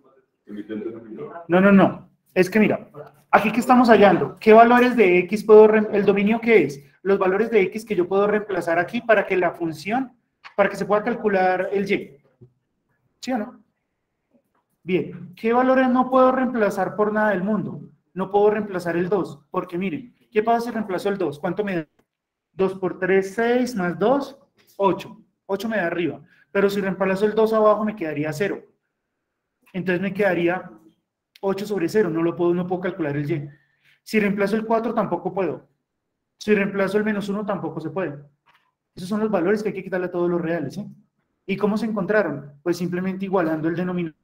No. Es que mira, aquí que estamos hallando, ¿qué valores de x puedo el dominio qué es? Los valores de x que yo puedo reemplazar aquí para que la función, para que se pueda calcular el y. ¿Sí o no? Bien, ¿qué valores no puedo reemplazar por nada del mundo? No puedo reemplazar el 2, porque miren, ¿qué pasa si reemplazo el 2? ¿Cuánto me da? 2 por 3, 6, más 2, 8. 8 me da arriba. Pero si reemplazo el 2 abajo me quedaría 0. Entonces me quedaría 8 sobre 0, no puedo calcular el y. Si reemplazo el 4 tampoco puedo. Si reemplazo el menos 1 tampoco se puede. Esos son los valores que hay que quitarle a todos los reales, ¿sí? ¿Y cómo se encontraron? Pues simplemente igualando el denominador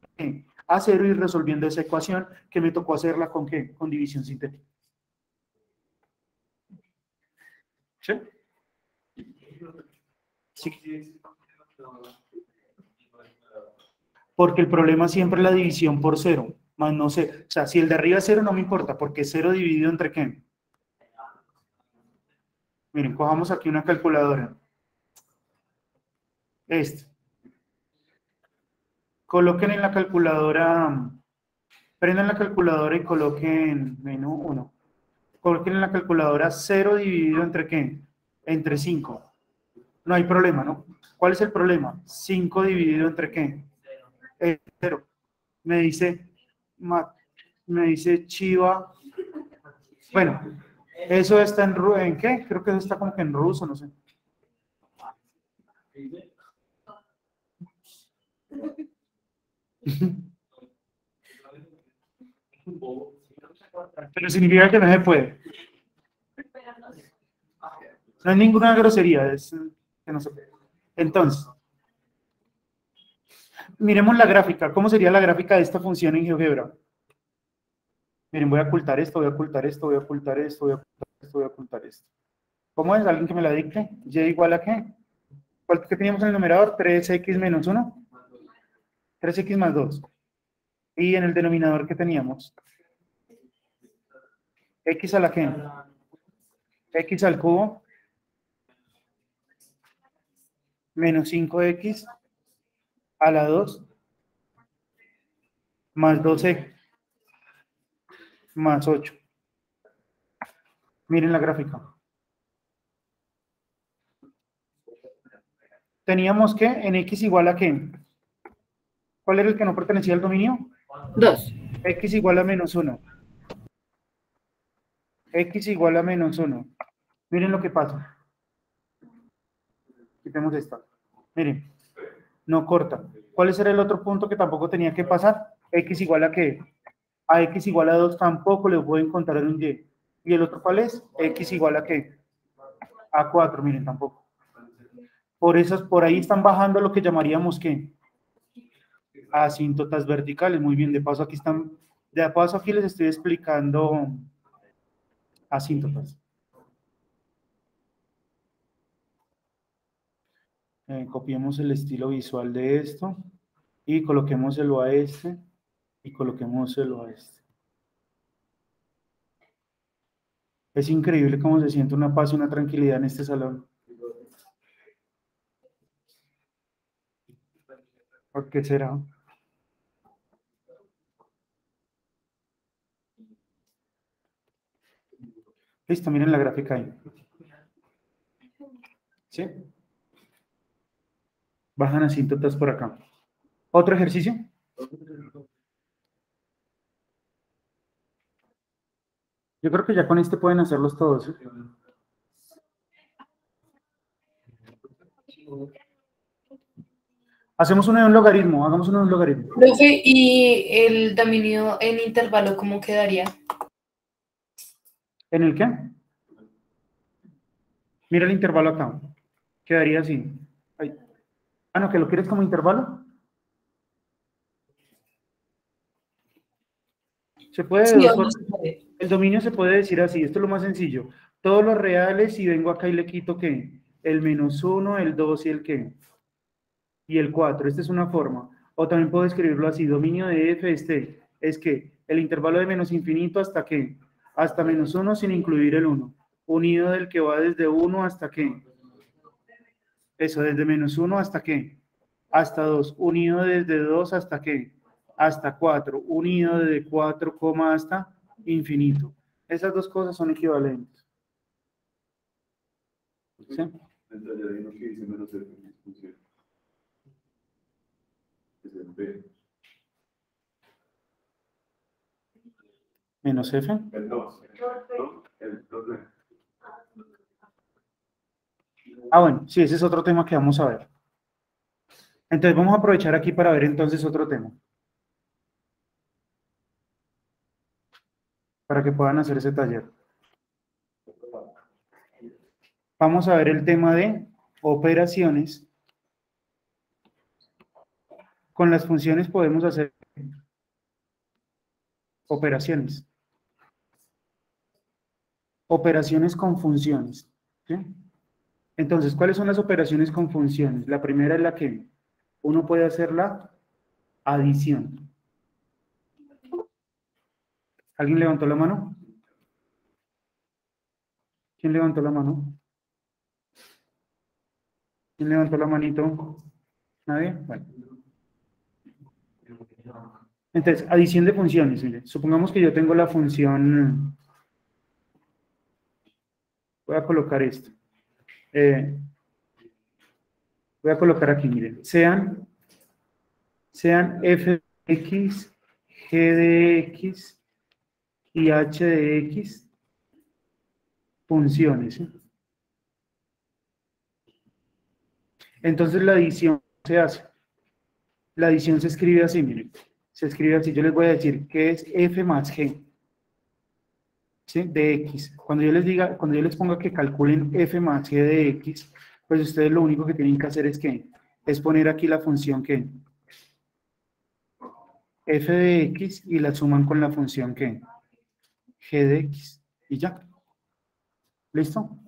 a 0 y resolviendo esa ecuación que me tocó hacerla ¿con qué? Con división sintética. ¿Sí? Sí. Porque el problema siempre es la división por 0, más no sé. O sea, si el de arriba es 0 no me importa, porque 0 dividido entre ¿qué? Miren, cojamos aquí una calculadora. Coloquen en la calculadora, prendan la calculadora y coloquen menú 1. Coloquen en la calculadora 0 dividido entre ¿qué? Entre 5. No hay problema, ¿no? ¿Cuál es el problema? 5 dividido entre ¿qué? 0. Me dice Me dice Chiva. Bueno, eso está ¿en qué? Creo que eso está como que en ruso, no sé. Pero significa que no se puede. No hay ninguna grosería, es que no se puede. Entonces, miremos la gráfica. ¿Cómo sería la gráfica de esta función en GeoGebra? Miren, voy a ocultar esto, voy a ocultar esto, voy a ocultar esto, voy a ocultar esto, voy a ocultar esto. ¿Cómo es? ¿Alguien que me la dicte? ¿Y igual a qué? ¿Cuál que teníamos en el numerador? 3x menos 1. 3x más 2. Y en el denominador, ¿qué teníamos? ¿X a la qué? X al cubo menos 5x a la 2 más 12 más 8. Miren la gráfica. Teníamos que en x igual a qué. ¿Cuál era el que no pertenecía al dominio? 2. X igual a menos 1. X igual a menos 1. Miren lo que pasa. Quitemos esta. Miren, no corta. ¿Cuál será el otro punto que tampoco tenía que pasar? X igual a qué. A X igual a 2 tampoco le puedo encontrar un Y. ¿Y el otro cuál es? X igual a qué. A 4, miren, tampoco. Por ahí están bajando lo que llamaríamos ¿qué? Asíntotas verticales. Muy bien, de paso aquí les estoy explicando asíntotas. Copiemos el estilo visual de esto y coloquémoselo a este y coloquémoselo a este. Es increíble cómo se siente una paz y una tranquilidad en este salón. ¿Por qué será? Listo, miren la gráfica ahí. ¿Sí? Bajan asíntotas por acá. ¿Otro ejercicio? Yo creo que ya con este pueden hacerlos todos. Hacemos uno de un logaritmo, hagamos uno de un logaritmo. Profe, ¿y el dominio en intervalo cómo quedaría? ¿En el qué? Mira el intervalo acá. Quedaría así. Ahí. Ah, no, ¿que lo quieres como intervalo? Se puede de Sí, dos vamos formas. a ver. El dominio se puede decir así, esto es lo más sencillo. Todos los reales y vengo acá y le quito ¿qué? El menos 1, el 2 y el ¿qué? Y el 4. Esta es una forma. O también puedo escribirlo así, dominio de f es que el intervalo de menos infinito hasta ¿qué? Hasta menos 1 sin incluir el 1. Unido del que va desde 1 hasta ¿qué? Eso, desde menos 1 hasta ¿qué? Hasta 2. Unido desde 2 hasta ¿qué? Hasta 4. Unido desde 4, hasta infinito. Esas dos cosas son equivalentes. ¿Sí? Entonces ya vimos que dice menos F en función. Es el B. Menos F. El 2. El 2. Ah, bueno, sí, ese es otro tema que vamos a ver. Entonces vamos a aprovechar aquí para ver entonces otro tema. Para que puedan hacer ese taller. Vamos a ver el tema de operaciones. Con las funciones podemos hacer operaciones. Operaciones con funciones. ¿Sí? Entonces, ¿cuáles son las operaciones con funciones? La primera es la que uno puede hacer la adición. ¿Alguien levantó la mano? ¿Quién levantó la mano? ¿Quién levantó la manito? ¿Nadie? Bueno. Entonces, adición de funciones. Mire, supongamos que yo tengo la función... Voy a colocar esto. Voy a colocar aquí, miren. Sean f de x, g de x, y h de x funciones. ¿Sí? Entonces la adición se hace. La adición se escribe así, miren. Se escribe así. Yo les voy a decir que es f más g. ¿Sí? De x. Cuando yo les diga, cuando yo les ponga que calculen f más g de x, pues ustedes lo único que tienen que hacer es que es poner aquí la función que f de x y la suman con la función que g de x y ya. ¿Listo?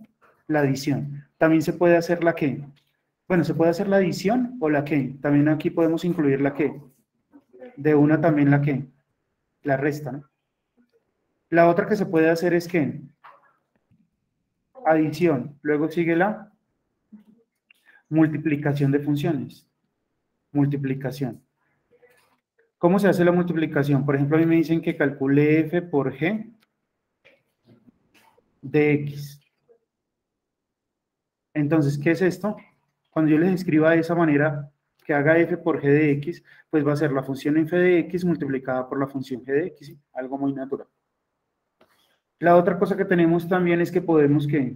La adición. También se puede hacer la que, bueno, se puede hacer la adición o la que. También aquí podemos incluir la que. De una también la que. La resta, ¿no? La otra que se puede hacer es que adición, luego sigue la multiplicación de funciones. Multiplicación. ¿Cómo se hace la multiplicación? Por ejemplo, a mí me dicen que calcule f por g de x. Entonces, ¿qué es esto? Cuando yo les escriba de esa manera, que haga f por g de x, pues va a ser la función f de x multiplicada por la función g de x, ¿sí? Algo muy natural. La otra cosa que tenemos también es que podemos que...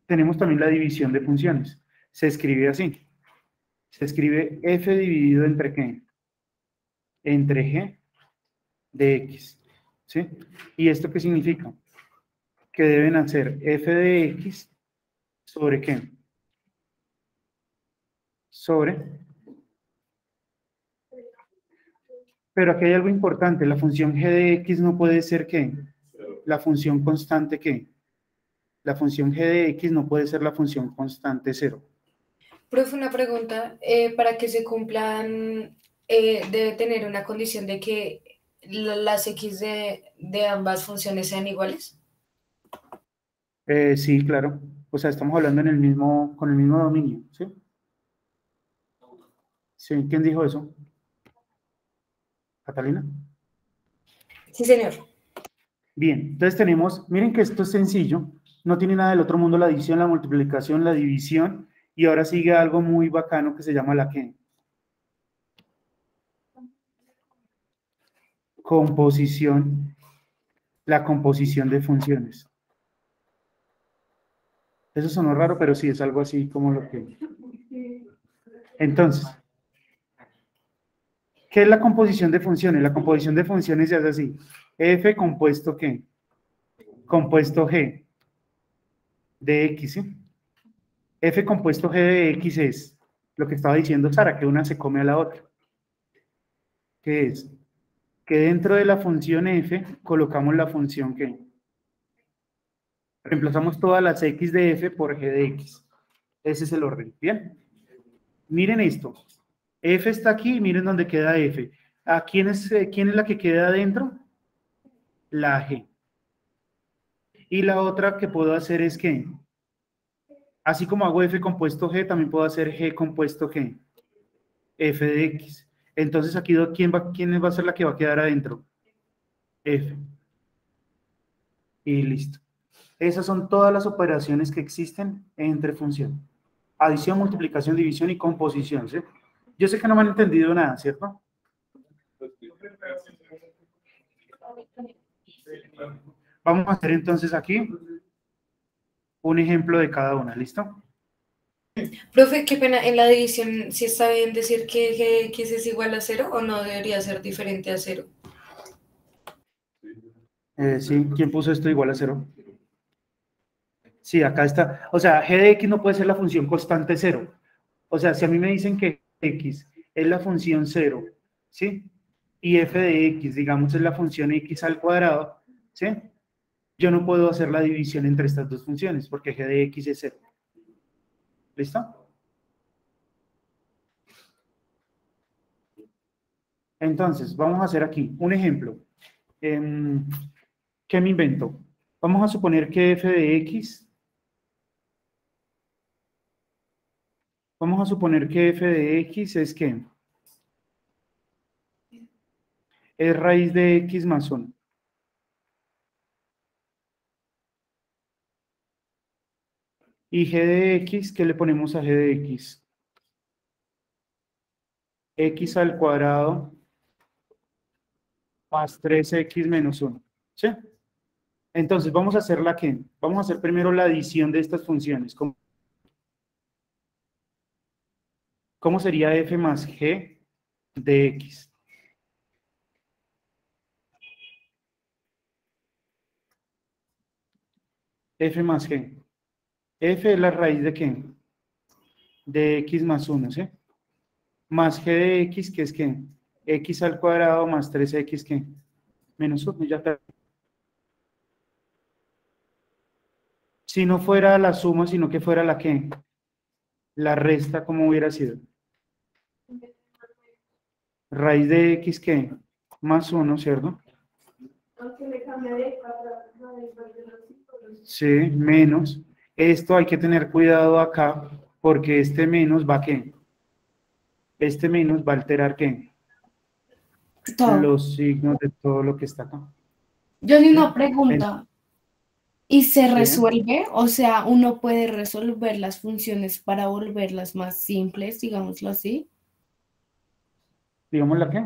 Tenemos también la división de funciones. Se escribe así. Se escribe f dividido entre ¿qué? Entre g de x. ¿Sí? ¿Y esto qué significa? Que deben hacer f de x sobre ¿qué? Sobre... Pero aquí hay algo importante. La función g de x no puede ser ¿qué? La función constante ¿qué? La función g de x no puede ser la función constante 0. Profe, una pregunta. Para que se cumplan, debe tener una condición de que las x de ambas funciones sean iguales. Sí, claro. O sea, estamos hablando en el mismo, con el mismo dominio, ¿sí? Sí, ¿quién dijo eso? ¿Catalina? Sí, señor. Bien, entonces tenemos, miren que esto es sencillo, no tiene nada del otro mundo, la adición, la multiplicación, la división, y ahora sigue algo muy bacano que se llama la ¿qué? Composición, la composición de funciones. Eso sonó raro, pero sí, es algo así como lo que... Entonces, ¿qué es la composición de funciones? La composición de funciones se hace así. F compuesto ¿qué? Compuesto G de X, ¿sí? F compuesto G de X es lo que estaba diciendo Sara, que una se come a la otra. ¿Qué es? Que dentro de la función F colocamos la función ¿qué? Reemplazamos todas las X de F por G de X. Ese es el orden. ¿Bien? Miren esto. F está aquí y miren dónde queda F. ¿A quién es la que queda adentro? La G. Y la otra que puedo hacer es que, así como hago F compuesto G, también puedo hacer G compuesto G. F de X. Entonces aquí, ¿quién va a ser la que va a quedar adentro? F. Y listo. Esas son todas las operaciones que existen entre funciones. Adición, multiplicación, división y composición, ¿sí? Yo sé que no me han entendido nada, ¿cierto? Vamos a hacer entonces aquí un ejemplo de cada una, ¿listo? Profe, qué pena, en la división, ¿sí está bien decir que g de x es igual a 0 o no debería ser diferente a 0? Sí, ¿quién puso esto igual a 0? Sí, acá está. O sea, g de x no puede ser la función constante 0. O sea, si a mí me dicen que x es la función 0, ¿sí? Y f de x, digamos, es la función x al cuadrado, ¿sí? Yo no puedo hacer la división entre estas dos funciones porque g de x es 0. ¿Listo? Entonces, vamos a hacer aquí un ejemplo. ¿Qué me invento? Vamos a suponer que f de x... Vamos a suponer que f de x es ¿qué? Es raíz de x más 1. Y g de x, ¿qué le ponemos a g de x? X al cuadrado más 3x menos 1. ¿Sí? Entonces, vamos a hacer la que, vamos a hacer primero la adición de estas funciones. ¿Cómo sería f más g de x? F más g. F es la raíz de ¿qué? De x más 1, ¿sí? Más g de x, que es ¿qué? X al cuadrado más 3x, ¿qué? Menos 1, ya está. Si no fuera la suma, sino que fuera la ¿qué? La resta, ¿cómo hubiera sido? Raíz de x, ¿qué? Más 1, ¿cierto? Sí, menos. Esto hay que tener cuidado acá, porque este menos va ¿a qué? Este menos va a alterar ¿qué? Todo. Los signos de todo lo que está acá. Yo le ¿Sí? una pregunta. ¿Y se Sí. resuelve? O sea, uno puede resolver las funciones para volverlas más simples, digámoslo así. Digamos la qué.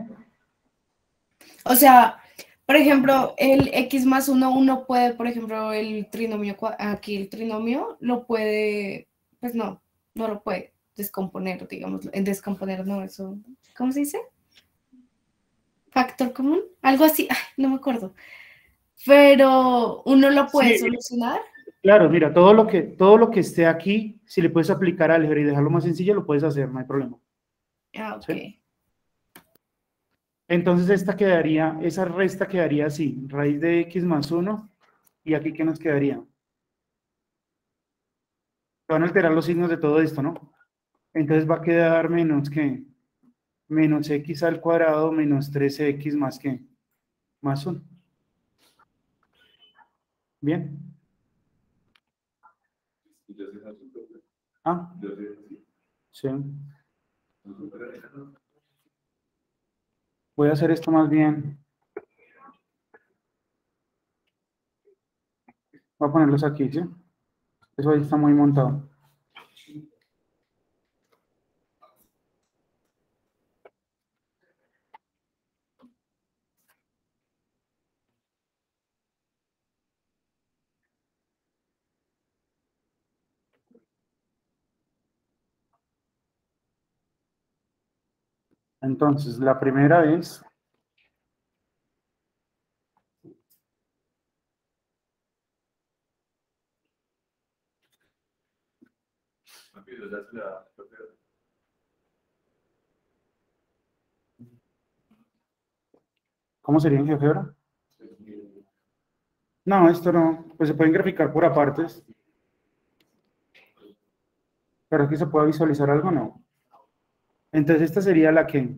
O sea, por ejemplo, el x más 1, uno puede, por ejemplo, el trinomio, aquí el trinomio lo puede, pues no lo puede descomponer, digamos, en descomponer, no, eso, ¿cómo se dice? Factor común, algo así, ay, no me acuerdo. Pero uno lo puede Sí, solucionar. claro, mira, todo lo que esté aquí, si le puedes aplicar álgebra y dejarlo más sencillo, lo puedes hacer, no hay problema. Ah, ok. ¿Sí? Entonces esa resta quedaría así, raíz de x más 1, y aquí ¿qué nos quedaría? Se van a alterar los signos de todo esto, ¿no? Entonces va a quedar menos ¿qué? Menos x al cuadrado menos 13x más ¿qué? Más 1. ¿Bien? Ah, sí. Voy a hacer esto más bien. Voy a ponerlos aquí, ¿sí? Eso ahí está muy montado. Entonces, la primera es ¿cómo sería en GeoGebra? No, esto no, pues se pueden graficar por apartes. Pero aquí se puede visualizar algo, no. Entonces, esta sería la que,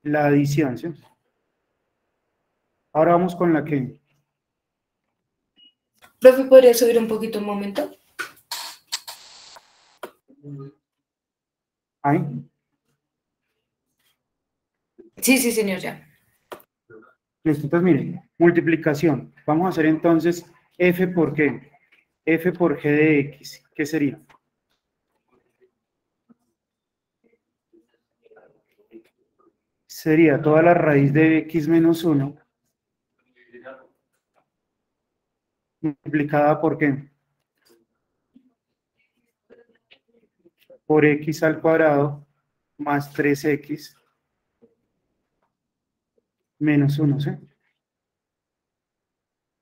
la adición, ¿sí? Ahora vamos con la que, Profe, ¿podría subir un poquito un momento? ahí. Sí, sí, señor, ya. Listo, entonces miren, multiplicación. Vamos a hacer entonces f por qué. F por g de x. ¿Qué sería? Sería toda la raíz de x menos 1 multiplicada por qué. Por x al cuadrado más 3x menos 1, ¿sí?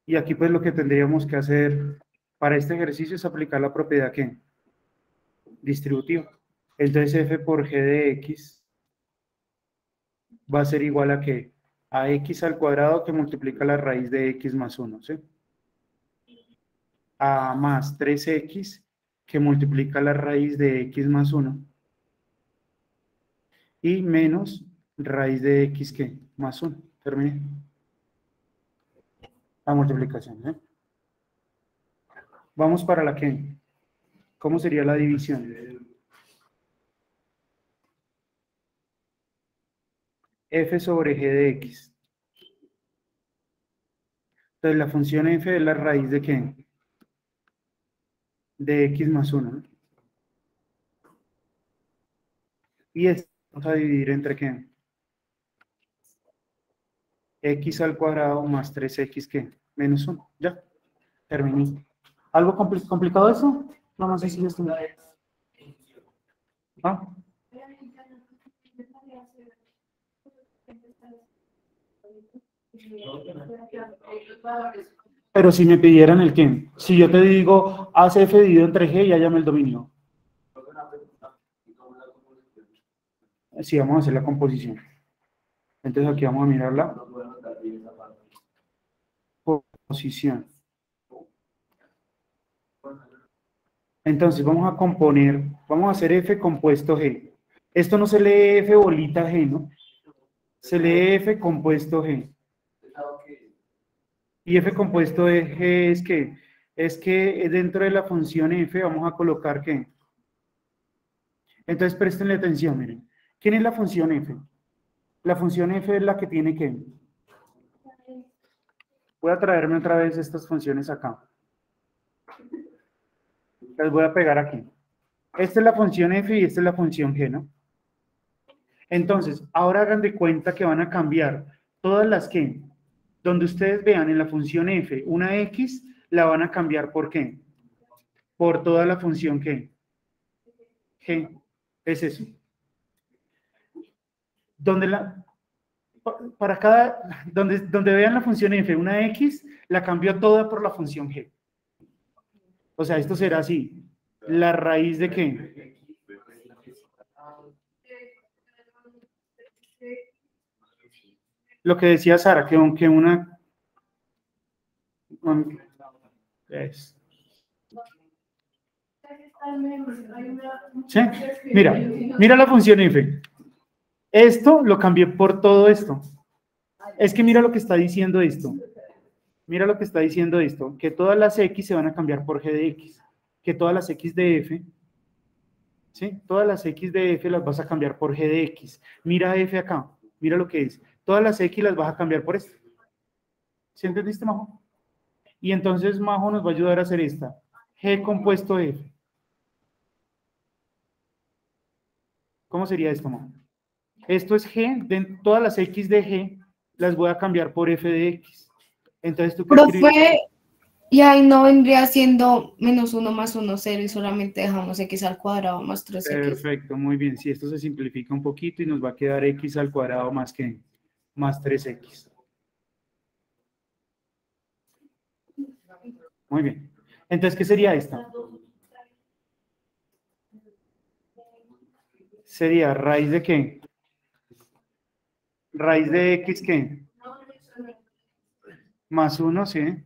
Y aquí pues lo que tendríamos que hacer para este ejercicio es aplicar la propiedad ¿qué? Distributiva. Entonces f por g de x va a ser igual a ¿qué? A x al cuadrado que multiplica la raíz de x más 1, ¿sí? A más 3x que multiplica la raíz de x más 1 y menos raíz de x ¿qué? Más 1. Terminé la multiplicación, ¿sí? Vamos para la que, ¿cómo sería la división? F sobre g de x. Entonces la función f es la raíz de ¿qué? De x más 1, ¿no? Y esto vamos a dividir entre ¿qué? x al cuadrado más 3x, ¿qué? Menos 1. Ya, terminé. ¿Algo complicado eso? No más sencillo esto. ¿Ah? Pero si me pidieran el qué, si yo te digo haz f dividido entre g, ya llame el dominio. Sí, vamos a hacer la composición. Entonces aquí vamos a mirar la composición. Entonces vamos a componer, vamos a hacer f compuesto g. Esto no se lee f bolita g, ¿no? Se lee f compuesto g. Y f compuesto de g es que dentro de la función f vamos a colocar ¿qué? Entonces préstenle atención, miren. ¿Quién es la función f? La función f es la que tiene que... Voy a traerme otra vez estas funciones acá. Las voy a pegar aquí. Esta es la función f y esta es la función g, ¿no? Entonces, ahora hagan de cuenta que van a cambiar todas las que, donde ustedes vean en la función f una x, la van a cambiar ¿por qué? Por toda la función que g. Es eso. Donde vean la función f una x, la cambió toda por la función g. O sea, esto será así. ¿La raíz de qué? Lo que decía Sara, que aunque una... ¿Sí? Mira la función f. Esto lo cambié por todo esto. Es que mira lo que está diciendo esto. Mira lo que está diciendo esto. Que todas las x se van a cambiar por g de x. Que todas las x de f, ¿sí? Todas las x de f las vas a cambiar por g de x. Mira f acá. Mira lo que es. Todas las x las vas a cambiar por esto. ¿Sí entendiste, Majo? Y entonces Majo nos va a ayudar a hacer esta. G compuesto f. ¿Cómo sería esto, Majo? Esto es g, de todas las x de g las voy a cambiar por f de x. Entonces tú... Profe, y ahí no vendría siendo menos 1 más 1, 0 y solamente dejamos x al cuadrado más 3x. Perfecto, muy bien. Si esto se simplifica un poquito y nos va a quedar x al cuadrado más ¿qué? Más 3x. Muy bien. Entonces, ¿qué sería esta? Sería raíz de ¿qué? Raíz de x, ¿qué? Más 1, ¿sí?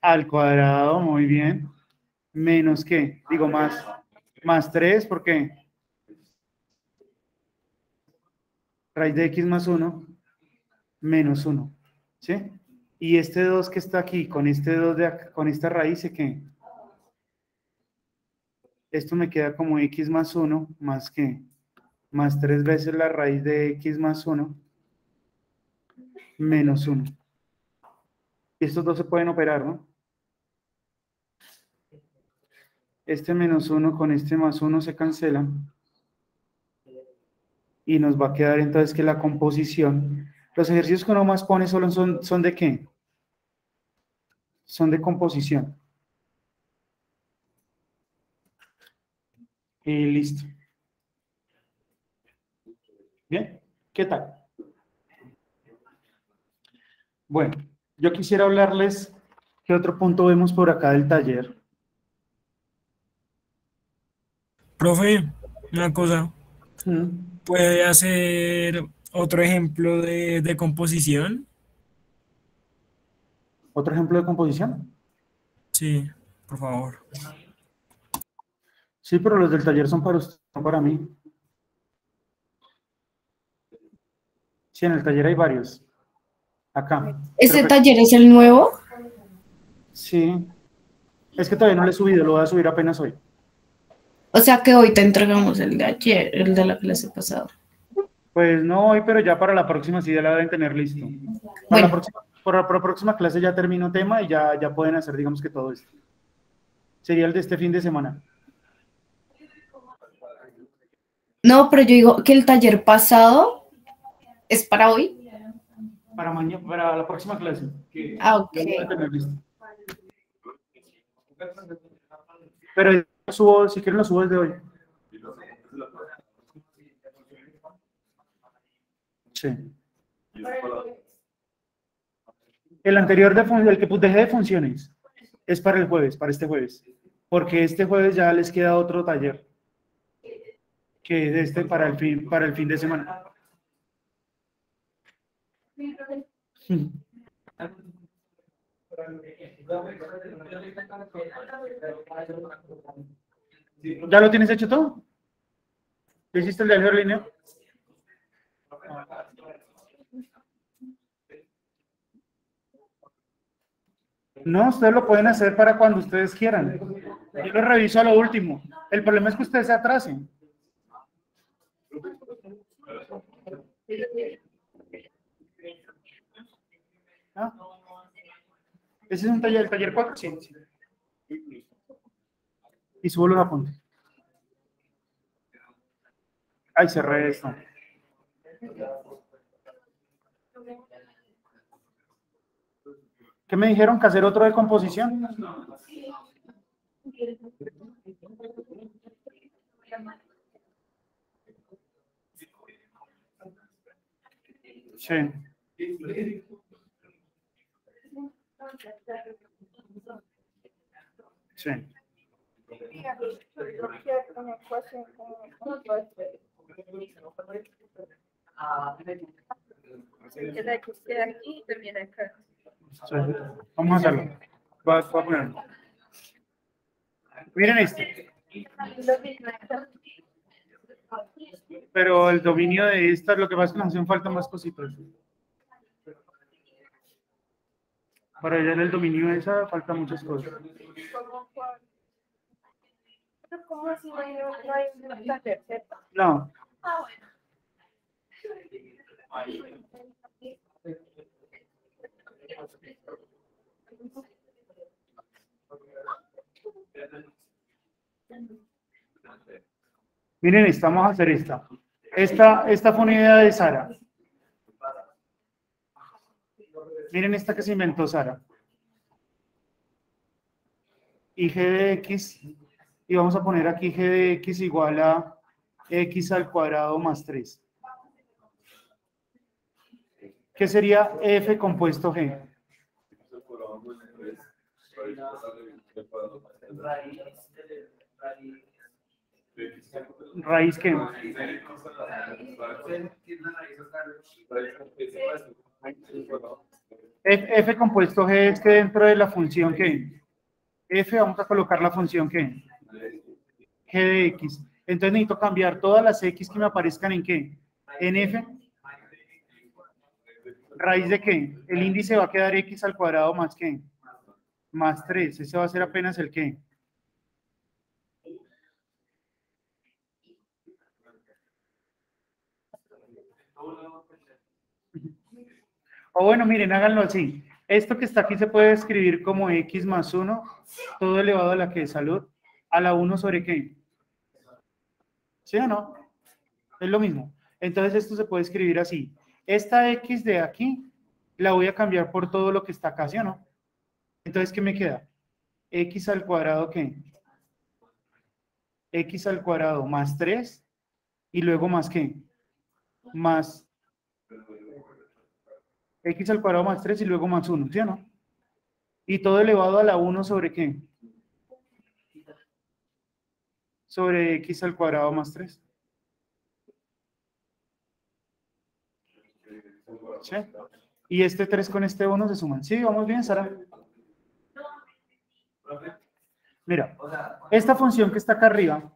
Al cuadrado, muy bien. Menos ¿qué? Digo, más 3, ¿por qué? Raíz de x más 1, menos 1, ¿sí? Y este 2 que está aquí, con este 2 de acá, con esta raíz, ¿qué? Esto me queda como x más 1, más ¿qué? Más 3 veces la raíz de x más 1, menos 1. Y estos dos se pueden operar, ¿no? Este menos 1 con este más 1 se cancelan. Y nos va a quedar entonces que la composición, los ejercicios que uno más pone solo son ¿de qué? Son de composición. Y listo. Bien, ¿qué tal? Bueno, yo quisiera hablarles, ¿qué otro punto vemos por acá del taller? Profe, una cosa. ¿Puede hacer otro ejemplo de composición? ¿Otro ejemplo de composición? Sí, por favor. Sí, pero los del taller son para usted, no para mí. Sí, en el taller hay varios. Acá. ¿Este taller es el nuevo? Sí. Es que todavía no lo he subido, lo voy a subir apenas hoy. O sea que hoy te entregamos el de ayer, el de la clase pasada. Pues no hoy, pero ya para la próxima sí ya la deben tener listo. Para la próxima clase ya termino tema y ya pueden hacer, digamos que todo esto. Sería el de este fin de semana. No, pero yo digo que el taller pasado ¿Es para hoy? Para mañana, para la próxima clase. Ah, ok. Ya lo voy a tener listo. Pero subo, si quieren lo subo desde hoy. Sí. El anterior el que dejé de funciones es para el jueves, para este jueves. Porque este jueves ya les queda otro taller. Que es este para el fin de semana. ¿Ya lo tienes hecho todo? ¿Le hiciste el de álgebra lineal? No, ustedes lo pueden hacer para cuando ustedes quieran. Yo lo reviso a lo último. El problema es que ustedes se atrasen. ¿Ah? Ese es un taller, el taller 4, sí. Y subo los apuntes. Ay, cerré esto. ¿Qué me dijeron? ¿Que hacer otro de composición? Sí. Sí. Sí. Vamos a hacerlo. Voy a ponerlo. Miren esto. Pero el dominio de esta, lo que pasa es que nos hacen falta más cositas. Para hallar el dominio de esa, falta muchas cosas. ¿Cómo así no hay un taller, cierto? No. Ah, bueno. Miren, vamos a hacer esta. Esta fue una idea de Sara. Miren esta que se inventó Sara. Y g de x, y vamos a poner aquí g de x igual a x al cuadrado más 3. ¿Qué sería f compuesto g? ¿Raíz qué? F compuesto g es que dentro de la función que f vamos a colocar la función que g de x. Entonces necesito cambiar todas las x que me aparezcan en qué, en f. ¿Raíz de qué? El índice va a quedar x al cuadrado más qué, más 3. Ese va a ser apenas el qué. O bueno, miren, háganlo así. Esto que está aquí se puede escribir como x más 1, todo elevado a la que, salud, a la 1 sobre qué. ¿Sí o no? Es lo mismo. Entonces esto se puede escribir así. Esta x de aquí la voy a cambiar por todo lo que está acá, ¿sí o no? Entonces, ¿qué me queda? X al cuadrado, ¿qué? X al cuadrado más 3 y luego más ¿qué? Más x al cuadrado más 3 y luego más 1, ¿sí o no? Y todo elevado a la 1 sobre ¿qué? Sobre x al cuadrado más 3. ¿Sí? Y este 3 con este 1 se suman. ¿Sí? ¿Vamos bien, Sara? Mira, esta función que está acá arriba.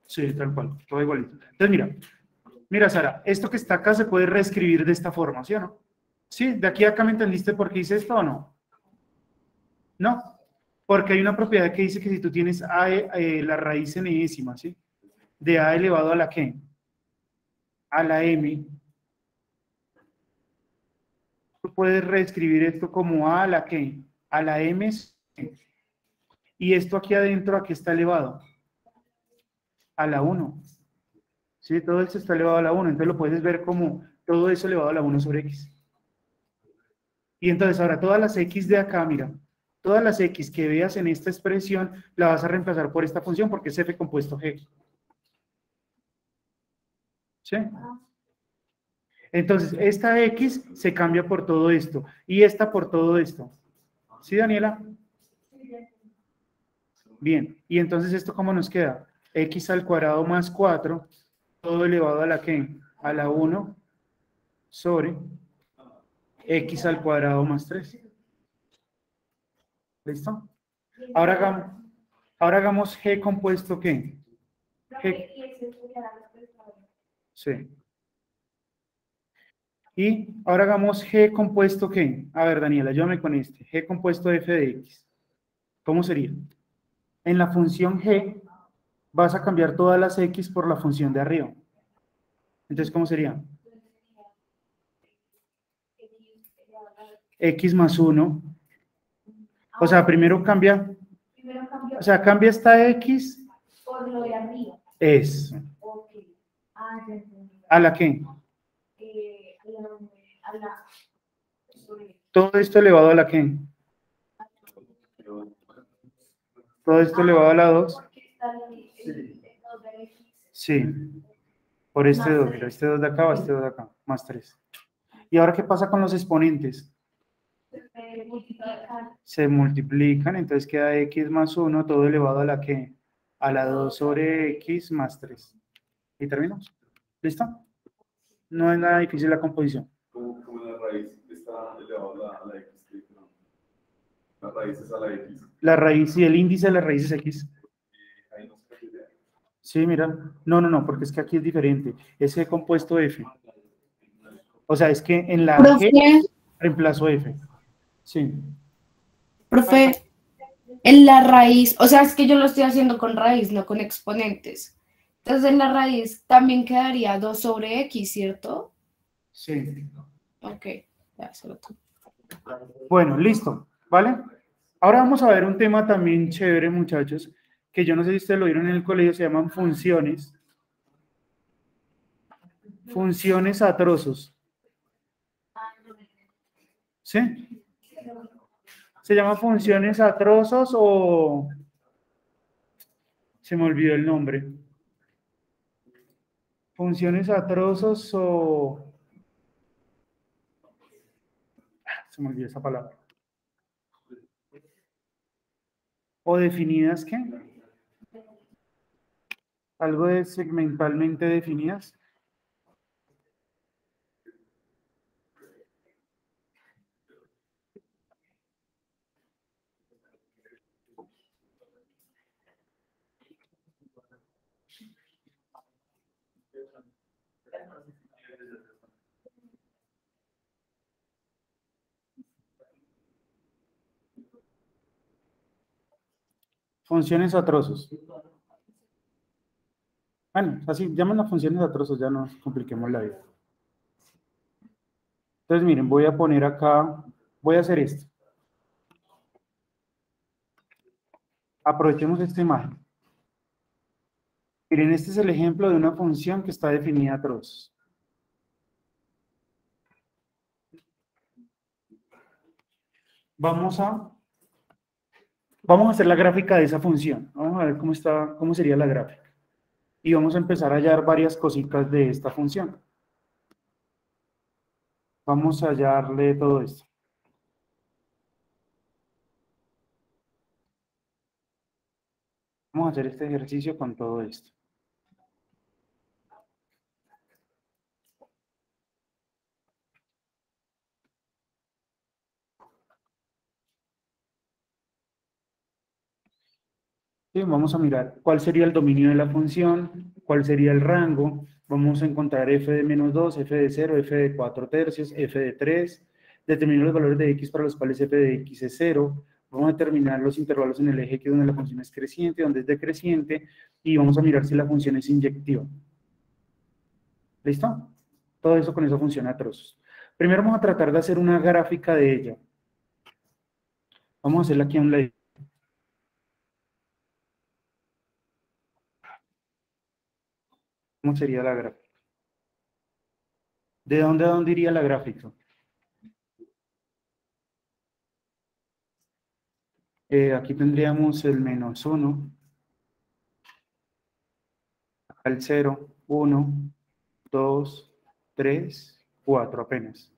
Sí, tal cual, todo igualito. Entonces, mira, Sara, esto que está acá se puede reescribir de esta forma, ¿sí o no? ¿Sí? ¿De aquí a acá me entendiste por qué hice esto o no? No, porque hay una propiedad que dice que si tú tienes la raíz enésima, ¿sí? De a elevado a la ¿qué? A la m. Tú puedes reescribir esto como a la ¿qué? A la m. Y esto aquí adentro, ¿a qué está elevado? A la 1. ¿Sí? Todo esto está elevado a la 1. Entonces lo puedes ver como todo eso elevado a la 1 sobre x. Y entonces ahora todas las x de acá, mira, todas las x que veas en esta expresión, la vas a reemplazar por esta función porque es f compuesto g. ¿Sí? Entonces, esta x se cambia por todo esto y esta por todo esto. ¿Sí, Daniela? Bien, y entonces esto ¿cómo nos queda? X al cuadrado más 4, todo elevado a la ¿qué? A la 1 sobre x al cuadrado más 3. ¿Listo? Ahora hagamos g compuesto ¿qué? G. Sí. Y ahora hagamos g compuesto ¿qué? A ver, Daniela, ayúdame con este. G compuesto f de x. ¿Cómo sería? En la función g vas a cambiar todas las x por la función de arriba. Entonces, ¿cómo sería? X más 1. O sea, primero cambia. O sea, cambia esta x. Por lo de arriba. Eso. Ok. Ah, ya entendí. ¿A la qué? A la... Todo esto elevado a la qué. Todo esto elevado a la 2. Sí. Por este 2. Mira, este 2 de acá va este 2 de acá. Más 3. ¿Y ahora qué pasa con los exponentes? Se multiplican, entonces queda x más 1, todo elevado a la que, a la 2 sobre x más 3. Y terminamos. ¿Listo? No es nada difícil la composición. Como la raíz está elevada a la x. ¿No? La raíz es a la x. La raíz y el índice de la raíz es x. Ahí no se cambia. Sí, mira. No, porque es que aquí es diferente. Es G compuesto F. O sea, es que en la G reemplazo F. Sí. Profe, en la raíz, o sea, es que yo lo estoy haciendo con raíz, no con exponentes. Entonces, en la raíz también quedaría 2 sobre x, ¿cierto? Sí. Ok, ya se lo tomo. Bueno, listo. ¿Vale? Ahora vamos a ver un tema también chévere, muchachos, que yo no sé si ustedes lo vieron en el colegio, se llaman funciones. Funciones a trozos. ¿Sí? ¿Se llama funciones a trozos o...? Se me olvidó el nombre. Funciones a trozos o... Se me olvidó esa palabra. ¿O definidas qué? ¿Algo de segmentalmente definidas? Funciones a trozos. Bueno, así, llaman las funciones a trozos, ya no nos compliquemos la vida. Entonces, miren, voy a poner acá, voy a hacer esto. Aprovechemos esta imagen. Miren, este es el ejemplo de una función que está definida a trozos. Vamos a hacer la gráfica de esa función. Vamos a ver cómo sería la gráfica. Y vamos a empezar a hallar varias cositas de esta función. Vamos a hallarle todo esto. Vamos a hacer este ejercicio con todo esto. Sí, vamos a mirar cuál sería el dominio de la función, cuál sería el rango. Vamos a encontrar f de menos 2, f de 0, f de 4 tercios, f de 3. Determinar los valores de x para los cuales f de x es 0. Vamos a determinar los intervalos en el eje x donde la función es creciente, donde es decreciente. Y vamos a mirar si la función es inyectiva. ¿Listo? Todo eso con eso funciona a trozos. Primero vamos a tratar de hacer una gráfica de ella. Vamos a hacerla aquí a un lado. ¿Cómo sería la gráfica? ¿De dónde a dónde iría la gráfica? Aquí tendríamos el menos 1, al 0, 1, 2, 3, 4 apenas.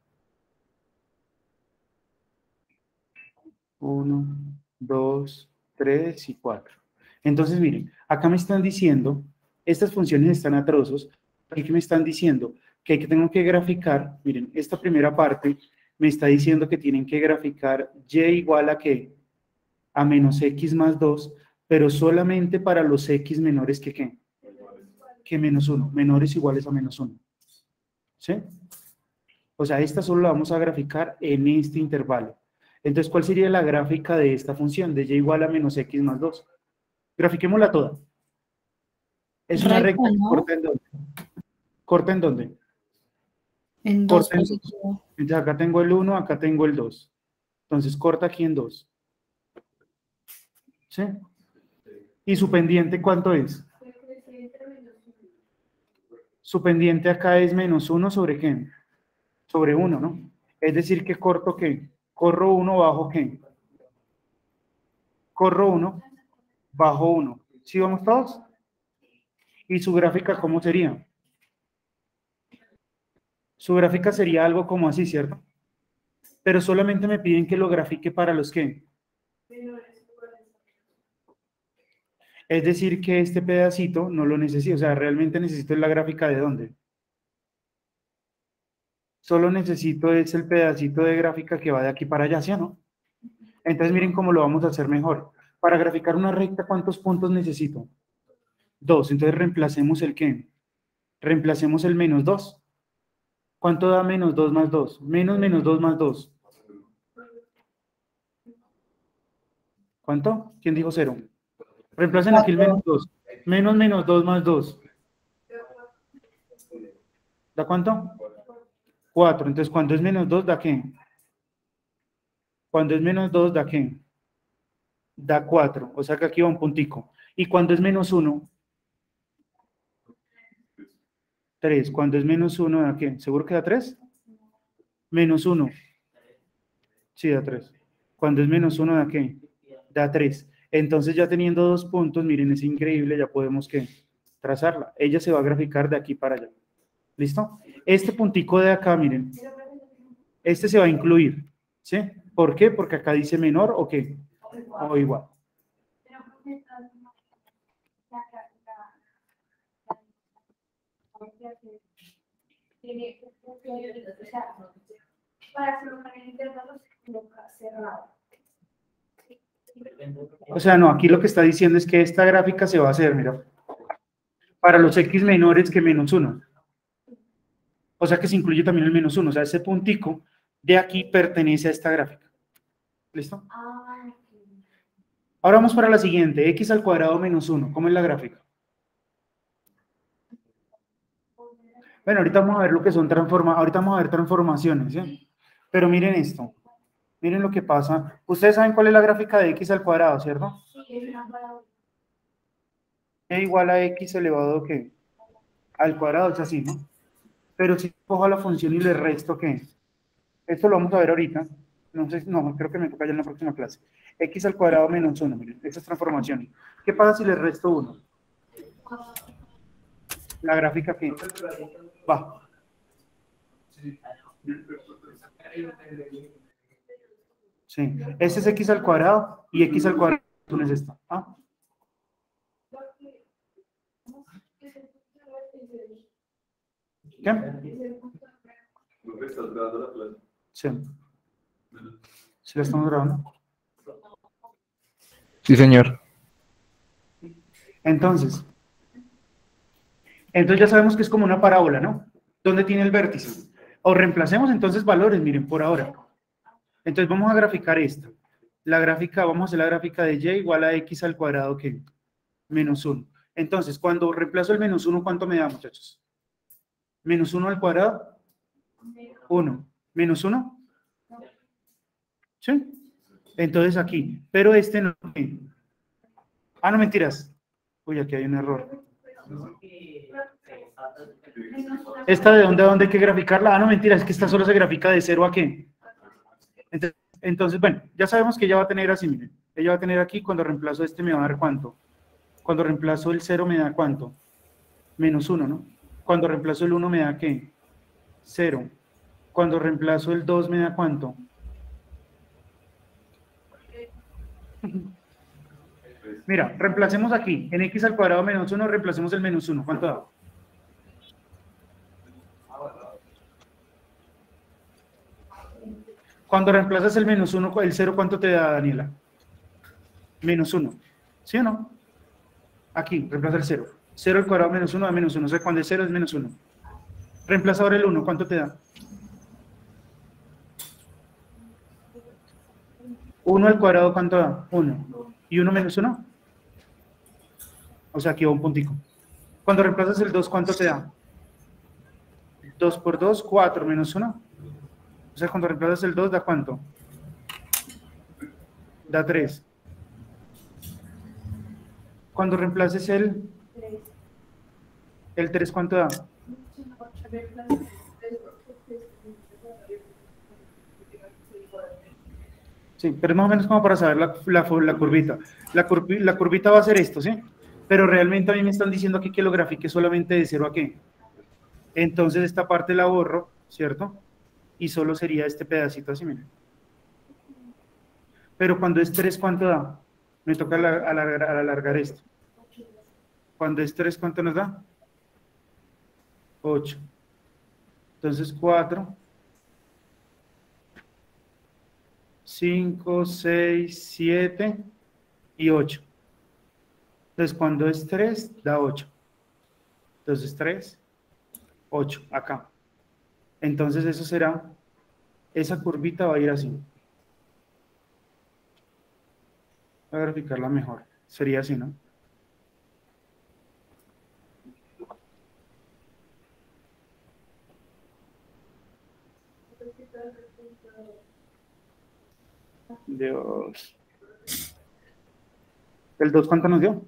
1, 2, 3 y 4. Entonces, miren, acá me están diciendo, estas funciones están a trozos, aquí que me están diciendo que tengo que graficar, miren, esta primera parte me está diciendo que tienen que graficar y igual a ¿qué? A menos x más 2, pero solamente para los x menores que ¿qué? Que menos 1, menores iguales a menos 1. ¿Sí? O sea, esta solo la vamos a graficar en este intervalo. Entonces, ¿cuál sería la gráfica de esta función? De y igual a menos x más 2. Grafiquémosla toda. Es una recta, ¿no? ¿corta en dónde? ¿Corta en dónde? En 2 Corta en 2. positivo. Entonces, acá tengo el 1, acá tengo el 2. Entonces, corta aquí en 2. ¿Sí? ¿Y su pendiente cuánto es? Su pendiente acá es menos 1 sobre ¿qué? Sobre 1, ¿no? Es decir, que corto ¿qué? Corro 1 bajo ¿qué? Corro 1 bajo 1. ¿Sí vamos todos? ¿Y su gráfica cómo sería? Su gráfica sería algo como así, ¿cierto? Pero solamente me piden que lo grafique para los ¿qué? Es decir, que este pedacito no lo necesito, o sea, realmente necesito la gráfica de dónde. Solo necesito es el pedacito de gráfica que va de aquí para allá, ¿sí o no? Entonces miren cómo lo vamos a hacer mejor. Para graficar una recta, ¿cuántos puntos necesito? 2. Entonces reemplacemos el ¿qué? Reemplacemos el menos 2. ¿Cuánto da menos 2 más 2? Menos 2 más 2. ¿Cuánto? ¿Quién dijo 0? Reemplacen aquí el menos 2. Menos 2 más 2. ¿Da cuánto? 4. Entonces, cuando es menos 2, ¿da qué? Cuando es menos 2, ¿da qué? Da 4. O sea que aquí va un puntico. Y cuando es menos 1, 3. Cuando es menos 1, ¿da qué? ¿Seguro que da 3? Menos 1. Sí, da 3. Cuando es menos 1, ¿da qué? Da 3. Entonces, ya teniendo 2 puntos, miren, es increíble, ya podemos ¿qué? Trazarla. Ella se va a graficar de aquí para allá. ¿Listo? Este puntico de acá, miren, este se va a incluir, ¿sí? ¿Por qué? Porque acá dice menor o qué, o igual. O sea, no, aquí lo que está diciendo es que esta gráfica se va a hacer, mira, para los x menores que menos 1. O sea que se incluye también el menos 1. O sea, ese puntico de aquí pertenece a esta gráfica. ¿Listo? Ahora vamos para la siguiente. X al cuadrado menos 1. ¿Cómo es la gráfica? Bueno, ahorita vamos a ver lo que son transformaciones, ¿sí? Pero miren esto. Miren lo que pasa. Ustedes saben cuál es la gráfica de x al cuadrado, ¿cierto? E igual a x elevado, ¿qué? Al cuadrado, es así, ¿no? Pero si cojo la función y le resto, ¿qué? Esto lo vamos a ver ahorita. No sé, no, creo que me toca ya en la próxima clase. X al cuadrado menos 1, miren, esa es transformación. ¿Qué pasa si le resto 1? La gráfica que va. Sí, ese es x al cuadrado y x al cuadrado es esta. ¿Ah? ¿Qué? ¿No estás grabando la clase? Sí. ¿Sí la estamos grabando? Sí, señor. Entonces ya sabemos que es como una parábola, ¿no? ¿Dónde tiene el vértice? O reemplacemos entonces valores, miren, por ahora. Entonces vamos a graficar esta. La gráfica, vamos a hacer la gráfica de y igual a x al cuadrado, ¿qué? Menos 1. Entonces, cuando reemplazo el menos 1, ¿cuánto me da, muchachos? Menos 1 al cuadrado, 1. ¿Menos 1? ¿Sí? Entonces aquí, pero este no. Ah, no, mentiras. Uy, aquí hay un error. ¿Esta de dónde a dónde hay que graficarla? Ah, no, mentira, es que esta solo se grafica de 0 a qué. Entonces, bueno, ya sabemos que ella va a tener así, miren. Ella va a tener aquí, cuando reemplazo este me va a dar ¿cuánto? Cuando reemplazo el 0 me da ¿cuánto? -1, ¿no? Cuando reemplazo el 1 me da ¿qué? 0. Cuando reemplazo el 2 me da ¿cuánto? Mira, reemplacemos aquí, en x al cuadrado menos 1, reemplacemos el -1. ¿Cuánto da? Cuando reemplazas el -1, el 0, ¿cuánto te da, Daniela? -1. ¿Sí o no? Aquí, reemplaza el 0. 0 al cuadrado menos 1 da -1. O sea, cuando el 0 es -1. Reemplaza ahora el 1, ¿cuánto te da? 1 al cuadrado, ¿cuánto da? 1. ¿Y 1 menos 1? O sea, aquí va un puntico. Cuando reemplazas el 2, ¿cuánto te da? 2 por 2, 4 menos 1. O sea, cuando reemplazas el 2, ¿da cuánto? Da 3. Cuando reemplaces el 3, ¿cuánto da? Sí, pero más o menos como para saber la curvita. La curvita va a ser esto, ¿sí? Pero realmente a mí me están diciendo aquí que lo grafique solamente de 0 a qué. Entonces esta parte la borro, ¿cierto? Y solo sería este pedacito así, miren. Pero cuando es 3, ¿cuánto da? Me toca alargar esto. Cuando es 3, ¿cuánto nos da? 8. Entonces 4, 5, 6, 7 y 8. Entonces cuando es 3, da 8. Entonces 3, 8, acá. Entonces eso será, esa curvita va a ir así. Voy a graficarla mejor. Sería así, ¿no? Dios. ¿El 2 cuánto nos dio?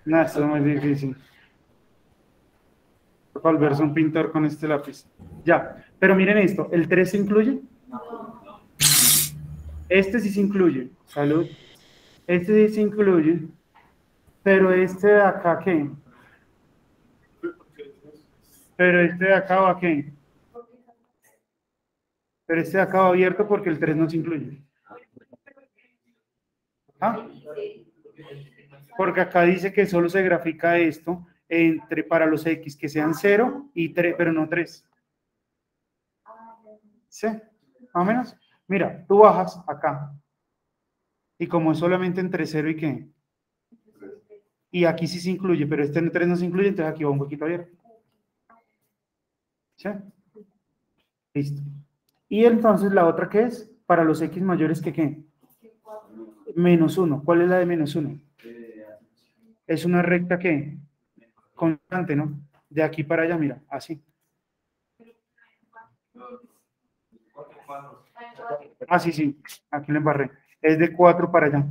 No, esto es muy difícil. Volverse un pintor con este lápiz. Ya, pero miren esto, ¿el 3 se incluye? Este sí se incluye, salud. Este sí se incluye, pero este de acá, ¿qué? Pero este de acá va, ¿qué? Pero este de acá va abierto porque el 3 no se incluye. ¿Ah? Porque acá dice que solo se grafica esto para los X que sean 0 y 3, pero no 3. ¿Sí? Más o menos. Mira, tú bajas acá. Y como es solamente entre 0 y qué. Y aquí sí se incluye, pero este 3 no se incluye, entonces aquí va un poquito abierto. ¿Sí? Listo. Y entonces la otra que es, para los X mayores que qué. -1. ¿Cuál es la de -1? Es una recta que constante, ¿no? De aquí para allá, mira, así. Ah, sí, sí, aquí le embarré. Es de 4 para allá.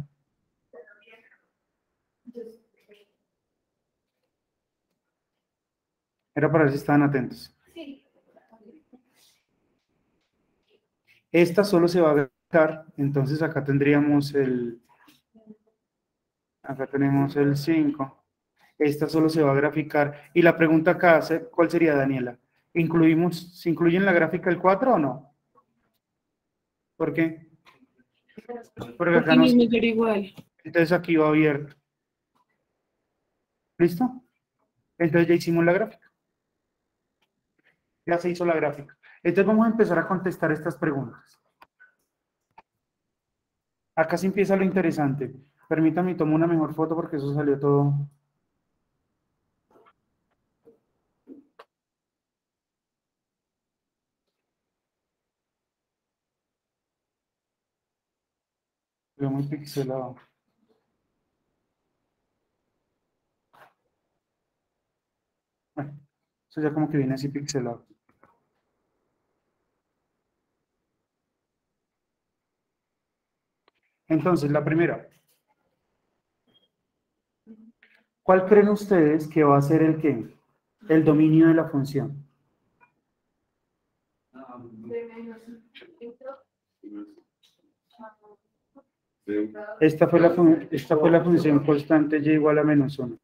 Era para ver si estaban atentos. Esta solo se va a graficar, entonces acá tendríamos acá tenemos el 5. Esta solo se va a graficar. Y la pregunta acá, ¿cuál sería, Daniela? ¿Se incluye en la gráfica el 4 o no? ¿Por qué? Porque acá Porque no. mismo es igual. Entonces aquí va abierto. ¿Listo? Entonces ya hicimos la gráfica. Ya se hizo la gráfica. Entonces vamos a empezar a contestar estas preguntas. Acá sí empieza lo interesante. Permítame, tomo una mejor foto porque eso salió todo. Veo muy pixelado. Eso ya como que viene así pixelado. Entonces, la primera. ¿Cuál creen ustedes que va a ser el qué? El dominio de la función. Esta fue la función constante y igual a menos 1.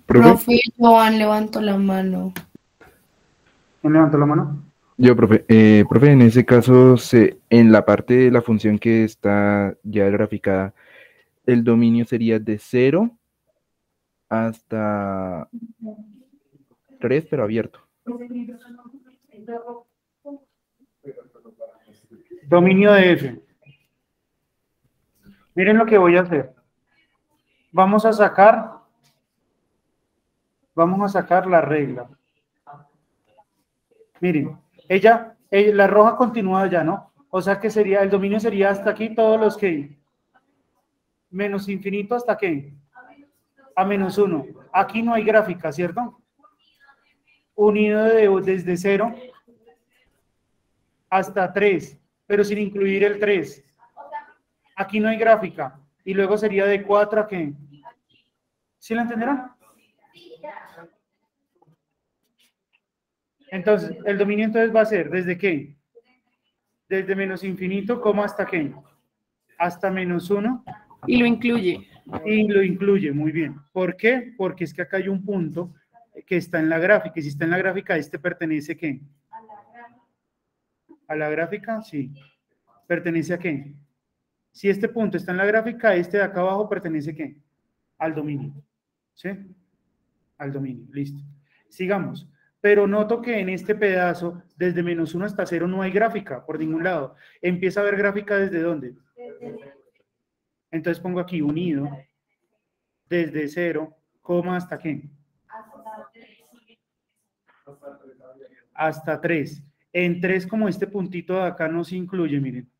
Profe, Joan levantó la mano. ¿Quién levantó la mano? Yo, profe. Profe, en ese caso, en la parte de la función que está ya graficada, el dominio sería de 0 hasta 3, pero abierto. Dominio de F. Miren lo que voy a hacer. Vamos a sacar la regla. Miren, la roja continúa ya, ¿no? O sea que el dominio sería hasta aquí todos los que menos infinito hasta qué? A menos 1. Aquí no hay gráfica, ¿cierto? Unido desde 0 hasta 3, pero sin incluir el 3. Aquí no hay gráfica. Y luego sería de 4 a qué. ¿Sí la entenderán? Entonces, el dominio entonces va a ser ¿desde qué? Desde menos infinito, ¿cómo hasta qué? Hasta menos 1. Y lo incluye. Y lo incluye, muy bien. ¿Por qué? Porque es que acá hay un punto que está en la gráfica. Y si está en la gráfica, ¿este pertenece a qué? ¿A la gráfica? Sí. ¿Pertenece a qué? Si este punto está en la gráfica, este de acá abajo pertenece a qué? Al dominio. ¿Sí? Al dominio. Listo. Sigamos. Pero noto que en este pedazo, desde menos 1 hasta 0 no hay gráfica por ningún lado. Empieza a haber gráfica ¿desde dónde? Entonces pongo aquí unido desde 0, ¿hasta qué? Hasta 3. En 3, como este puntito de acá no se incluye, miren.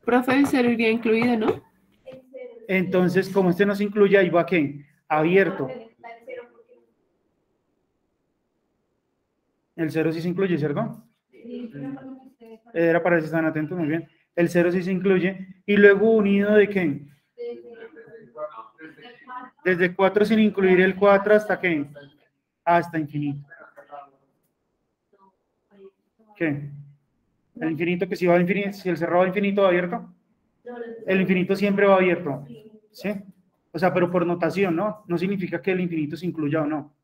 Profe, el 0 iría incluido, ¿no? Entonces, como este no se incluye, ahí va ¿qué? Abierto. El 0 sí se incluye, ¿cierto? Era para ver si están atentos, muy bien. El 0 sí se incluye. Y luego unido ¿de qué? Desde 4 sin incluir el 4 hasta qué? Hasta infinito. ¿Qué? El infinito que si va a infinito, si el cerrado va a infinito va abierto. El infinito siempre va abierto. ¿Sí? O sea, pero por notación, ¿no? No significa que el infinito se incluya o no.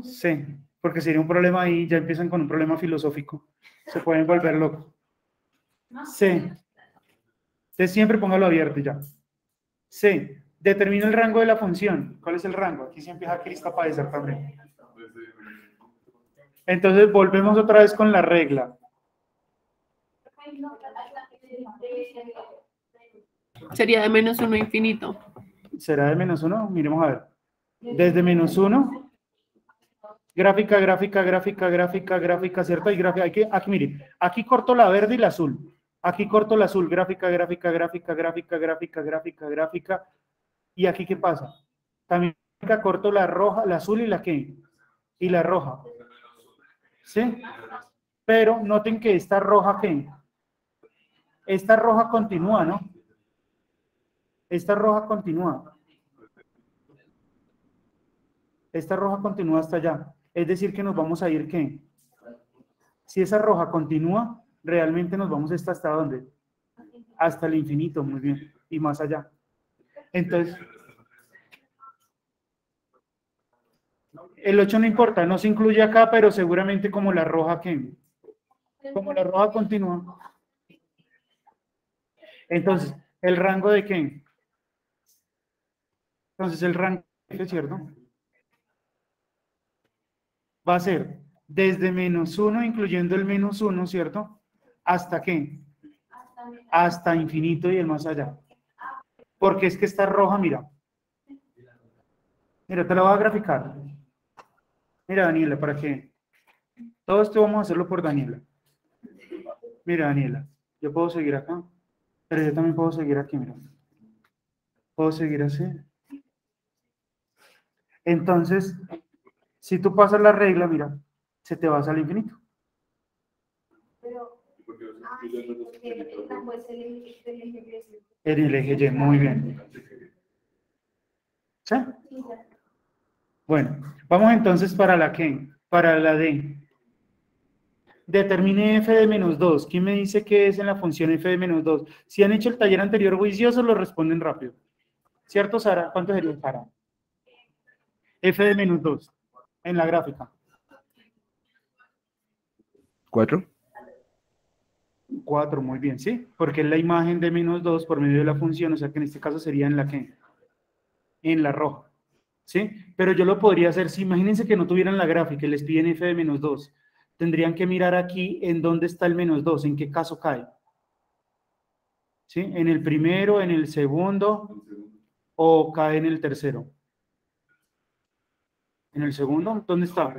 Sí, porque sería un problema ahí, ya empiezan con un problema filosófico. Se pueden volver locos. Sí. Entonces siempre póngalo abierto y ya. C. Determina el rango de la función. ¿Cuál es el rango? Aquí se empieza a cristapadecer también. Entonces volvemos otra vez con la regla. Sería de menos 1 a infinito. ¿Será de menos 1? Miremos a ver. Desde menos 1. Gráfica, gráfica, gráfica, gráfica, gráfica, ¿cierto? Y gráfica. Aquí, mire. Aquí corto la verde y la azul. Aquí corto la azul. Gráfica, gráfica, gráfica, gráfica, gráfica, gráfica, gráfica. ¿Y aquí qué pasa? También corto la roja, la azul y la qué. Y la roja. ¿Sí? Pero noten que esta roja ¿qué? Esta roja continúa, ¿no? Esta roja continúa. Esta roja continúa hasta allá. Es decir, que nos vamos a ir, ¿qué? Si esa roja continúa, realmente nos vamos hasta ¿dónde? Hasta el infinito, muy bien. Y más allá. Entonces, el 8 no importa, no se incluye acá, pero seguramente como la roja, ¿qué? Como la roja continúa. Entonces, ¿el rango de qué? Entonces, el rango, ¿cierto? Va a ser desde menos 1, incluyendo el menos 1, ¿cierto? ¿Hasta qué? hasta infinito y el más allá. Porque es que esta roja, mira. Mira, te la voy a graficar. Mira, Daniela, para que todo esto vamos a hacerlo por Daniela. Mira, Daniela, yo puedo seguir acá, pero yo también puedo seguir aquí, mira. Puedo seguir así. Entonces, si tú pasas la regla, mira, se te va al infinito. En el eje Y, muy bien. ¿Sí? Bueno, vamos entonces para la que, para la D. Determine f de menos 2. ¿Quién me dice qué es en la función f de menos 2? Si han hecho el taller anterior juicioso, lo responden rápido. ¿Cierto, Sara? ¿Cuánto sería, Sara? F de menos 2 en la gráfica. 4. 4, muy bien, ¿sí? Porque es la imagen de menos 2 por medio de la función, o sea que en este caso sería en la que, en la roja, ¿sí? Pero yo lo podría hacer, si imagínense que no tuvieran la gráfica y les piden f de menos 2, tendrían que mirar aquí en dónde está el menos 2, en qué caso cae. ¿Sí? En el primero, en el segundo, o cae en el tercero. ¿En el segundo? ¿Dónde está?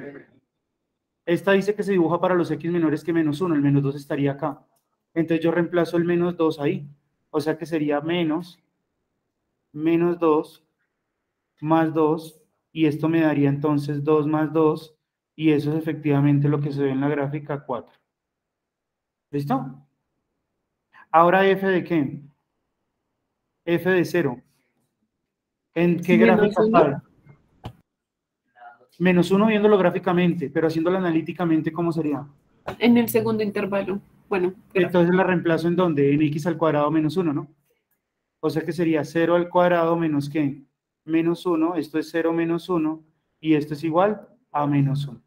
Esta dice que se dibuja para los x menores que menos 1, el menos 2 estaría acá. Entonces yo reemplazo el menos 2 ahí. O sea que sería menos 2 más 2, y esto me daría entonces 2 más 2, y eso es efectivamente lo que se ve en la gráfica 4. ¿Listo? Ahora f de qué? F de 0. ¿En qué gráfica está? Menos 1 viéndolo gráficamente, pero haciéndolo analíticamente, ¿cómo sería? En el segundo intervalo. Bueno, entonces la reemplazo en ¿dónde? En x al cuadrado menos 1, ¿no? O sea que sería 0 al cuadrado menos ¿qué? Menos 1, esto es 0 menos 1, y esto es igual a menos 1.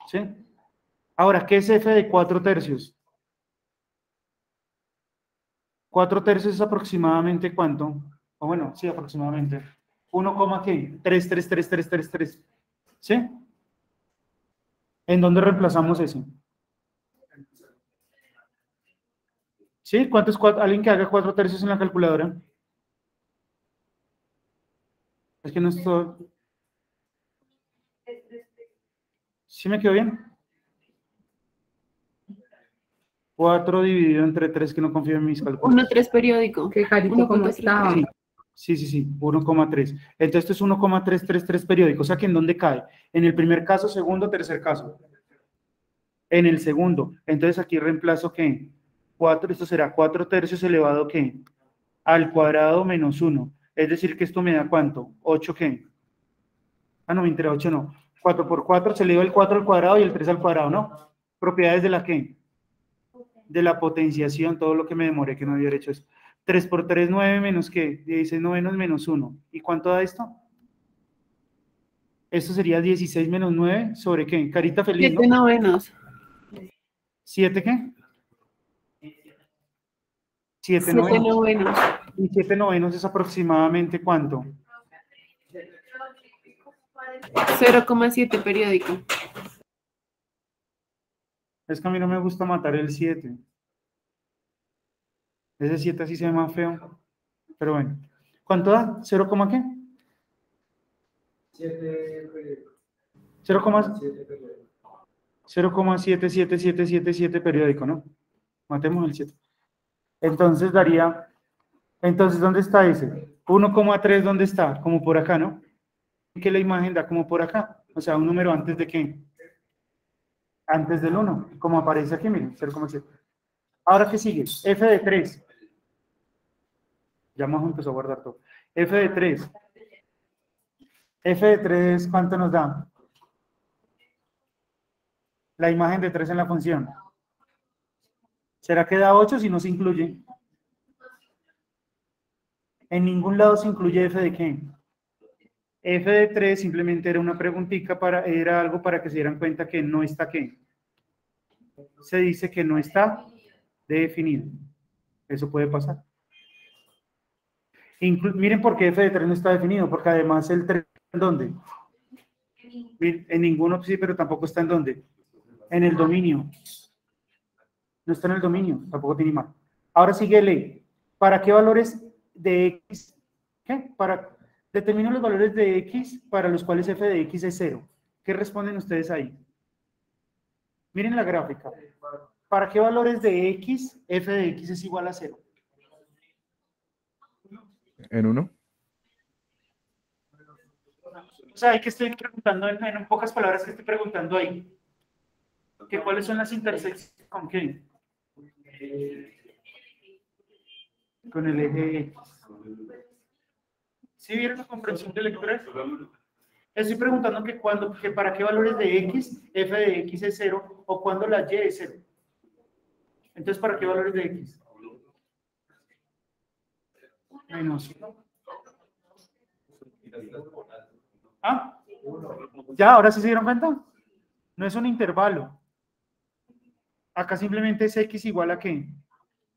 ¿Sí? Ahora, ¿qué es f de 4 tercios? 4 tercios es aproximadamente ¿cuánto? O bueno, sí, aproximadamente. 1, ¿qué? 3, 3, 3, 3, 3, 3. ¿Sí? ¿En dónde reemplazamos eso? ¿Sí? ¿Cuánto es 4? ¿Alguien que haga 4 tercios en la calculadora? Es que no estoy... ¿Sí me quedó bien? 4 dividido entre 3, que no confío en mis cálculos. 1,3 periódico. Qué carito como estaba. Sí, 1,3. Entonces esto es 1,333 periódico. O sea que ¿en dónde cae? En el primer caso, segundo, tercer caso. En el segundo. Entonces aquí reemplazo ¿qué? 4, esto será 4 tercios elevado ¿qué? Al cuadrado menos 1. Es decir que esto me da ¿cuánto? 8 ¿qué? Ah, no, mentira, 8 no. 4 por 4 se eleva el 4 al cuadrado y el 3 al cuadrado, ¿no? Propiedades de la ¿qué? De la potenciación, todo lo que me demoré que no había hecho eso. 3 por 3, 9 menos ¿qué? 16 novenos menos 1. ¿Y cuánto da esto? Esto sería 16 menos 9 sobre ¿qué? Carita feliz, 7 ¿no? novenos. ¿7 qué? 7 7 novenos. novenos. Y 7 novenos es aproximadamente ¿cuánto? 0,7 periódico. Es que a mí no me gusta matar el 7. Ese 7 así se ve más feo. Pero bueno. ¿Cuánto da? ¿0, qué? 0,777777 periódico, ¿no? Matemos el 7. Entonces daría... Entonces, ¿dónde está ese? 1,3, ¿dónde está? Como por acá, ¿no? Que la imagen da como por acá. O sea, un número antes de ¿qué? Antes del 1. Como aparece aquí, miren, 0,7. Ahora, ¿qué sigue? F de 3. Ya más empezó a guardar todo. F de 3. F de 3, ¿cuánto nos da? La imagen de 3 en la función. ¿Será que da 8 si no se incluye? En ningún lado se incluye f de qué. F de 3 simplemente era una preguntita, era algo para que se dieran cuenta que no está qué. Se dice que no está definido. Eso puede pasar. Miren por qué f de 3 no está definido, porque además el 3 ¿en dónde? En ninguno sí, pero tampoco está en dónde. En el dominio. No está en el dominio, tampoco tiene imagen. Ahora sigue L. ¿Para qué valores de X? ¿Qué? Determino los valores de X para los cuales f de X es 0. ¿Qué responden ustedes ahí? Miren la gráfica. ¿Para qué valores de X, f de X es igual a 0? ¿En 1? O sea, ¿qué estoy preguntando en pocas palabras? ¿Qué estoy preguntando ahí? ¿Que cuáles son las intersecciones con qué? Con el eje X. ¿Sí vieron la comprensión de lectura? Estoy preguntando que para qué valores de X, f de X es 0, o cuando la Y es 0. Entonces, ¿para qué valores de X? Menos 1. ¿Ah? ¿Ya? ¿Ahora sí se dieron cuenta? No es un intervalo. Acá simplemente es X igual a ¿qué?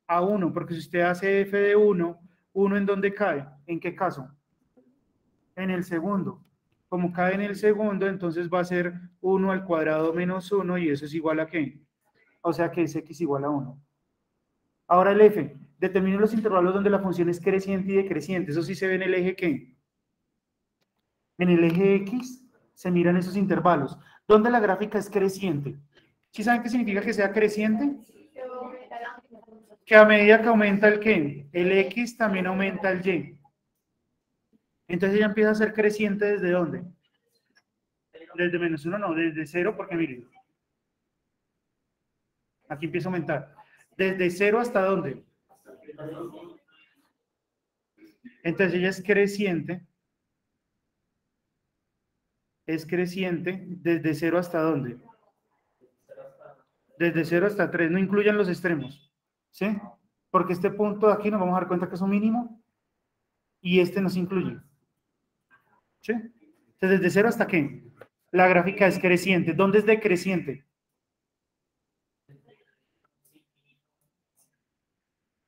A 1, porque si usted hace f de 1, ¿1 en dónde cae? ¿En qué caso? En el segundo. Como cae en el segundo, entonces va a ser 1 al cuadrado menos 1, y eso es igual a ¿qué? O sea que es X igual a 1. Ahora el f. Determino los intervalos donde la función es creciente y decreciente. Eso sí se ve en el eje ¿qué? En el eje X se miran esos intervalos. ¿Dónde la gráfica es creciente? ¿Sí saben qué significa que sea creciente? Que a medida que aumenta el ¿qué? El X también aumenta el Y. Entonces ella empieza a ser creciente ¿desde dónde? Desde menos 1 no, desde 0, porque miren. Aquí empieza a aumentar. ¿Desde 0 hasta dónde? Entonces ella es creciente. Es creciente desde 0 hasta dónde? Desde 0 hasta 3. No incluyan los extremos. ¿Sí? Porque este punto de aquí nos vamos a dar cuenta que es un mínimo. Y este nos incluye. ¿Sí? Entonces, ¿desde 0 hasta qué? La gráfica es creciente. ¿Dónde es decreciente?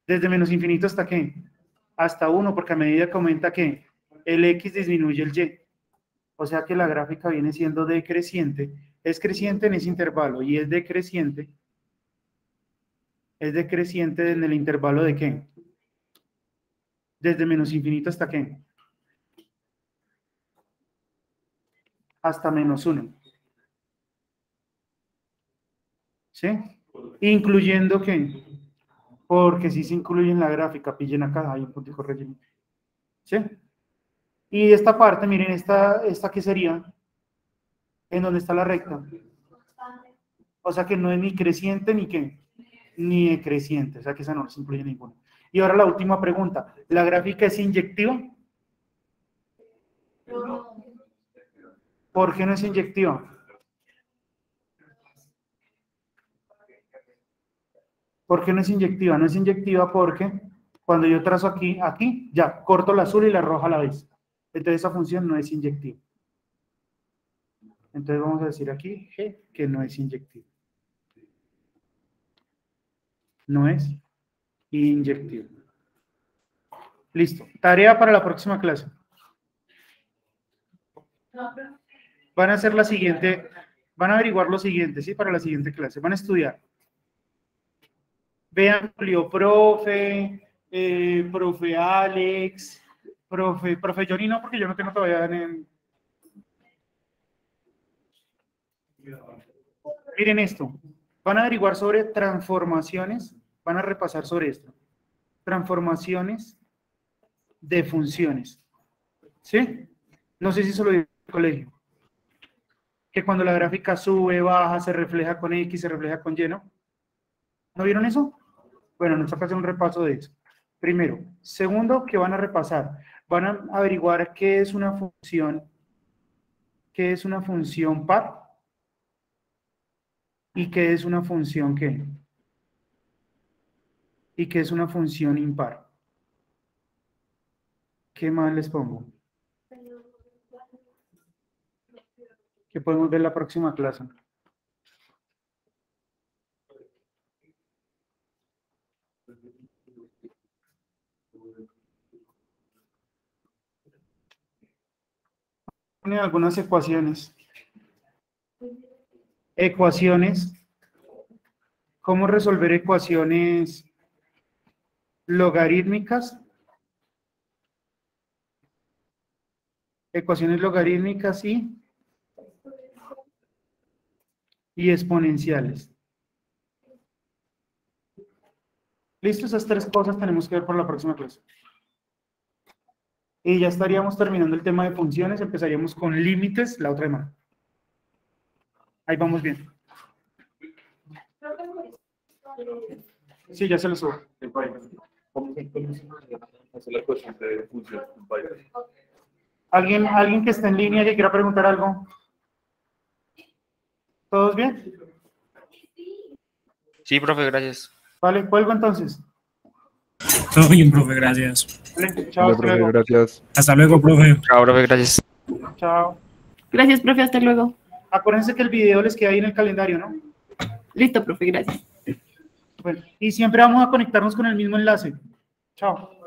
Desde menos infinito hasta qué? Hasta 1, porque a medida que aumenta ¿qué? El X disminuye el Y. O sea que la gráfica viene siendo decreciente. Es creciente en ese intervalo y es decreciente. Es decreciente en el intervalo de ¿qué? Desde menos infinito hasta ¿qué? Hasta menos 1. ¿Sí? Incluyendo ¿qué? Porque si se incluye en la gráfica, pillen acá, hay un puntico relleno. ¿Sí? Y esta parte, miren, esta ¿qué sería? En donde está la recta. O sea que no es ni creciente ni ¿qué? Ni decreciente. O sea que esa no se incluye ninguna. Y ahora la última pregunta. ¿La gráfica es inyectiva? ¿Por qué no es inyectiva? ¿Por qué no es inyectiva? No es inyectiva porque cuando yo trazo aquí, ya, corto la azul y la roja a la vez. Entonces esa función no es inyectiva. Entonces vamos a decir aquí G que no es inyectiva. No es inyectiva. Listo. Tarea para la próxima clase. Van a hacer la siguiente, van a averiguar lo siguiente, ¿sí? Para la siguiente clase. Van a estudiar. Vean, profe, profe Alex, profe Johnny no, porque yo no tengo todavía en... Miren esto. Van a averiguar sobre transformaciones, van a repasar sobre esto. Transformaciones de funciones. ¿Sí? No sé si se lo digo en el colegio. Que cuando la gráfica sube, baja, se refleja con X, se refleja con Y, ¿no? ¿No vieron eso? Bueno, nos toca hacer un repaso de eso. Primero. Segundo, ¿qué van a repasar? Van a averiguar qué es una función par y qué es una función ¿qué? Y qué es una función impar. ¿Qué más les pongo? Que podemos ver la próxima clase. Ponen algunas ecuaciones. Ecuaciones. ¿Cómo resolver ecuaciones logarítmicas, ecuaciones logarítmicas y exponenciales. Listo, esas tres cosas tenemos que ver por la próxima clase. Y ya estaríamos terminando el tema de funciones, empezaríamos con límites la otra semana. Ahí vamos bien. Sí, ya se lo subo. ¿Alguien que esté en línea que quiera preguntar algo? ¿Todos bien? Sí, profe, gracias. Vale, cuelgo entonces. Todo bien, profe, gracias. Vale, chao, Hola, hasta profe, luego. gracias. Hasta luego, profe. Chao, profe, gracias. Chao. Gracias, profe, hasta luego. Acuérdense que el video les queda ahí en el calendario, ¿no? Listo, profe, gracias. Bueno, y siempre vamos a conectarnos con el mismo enlace. Chao.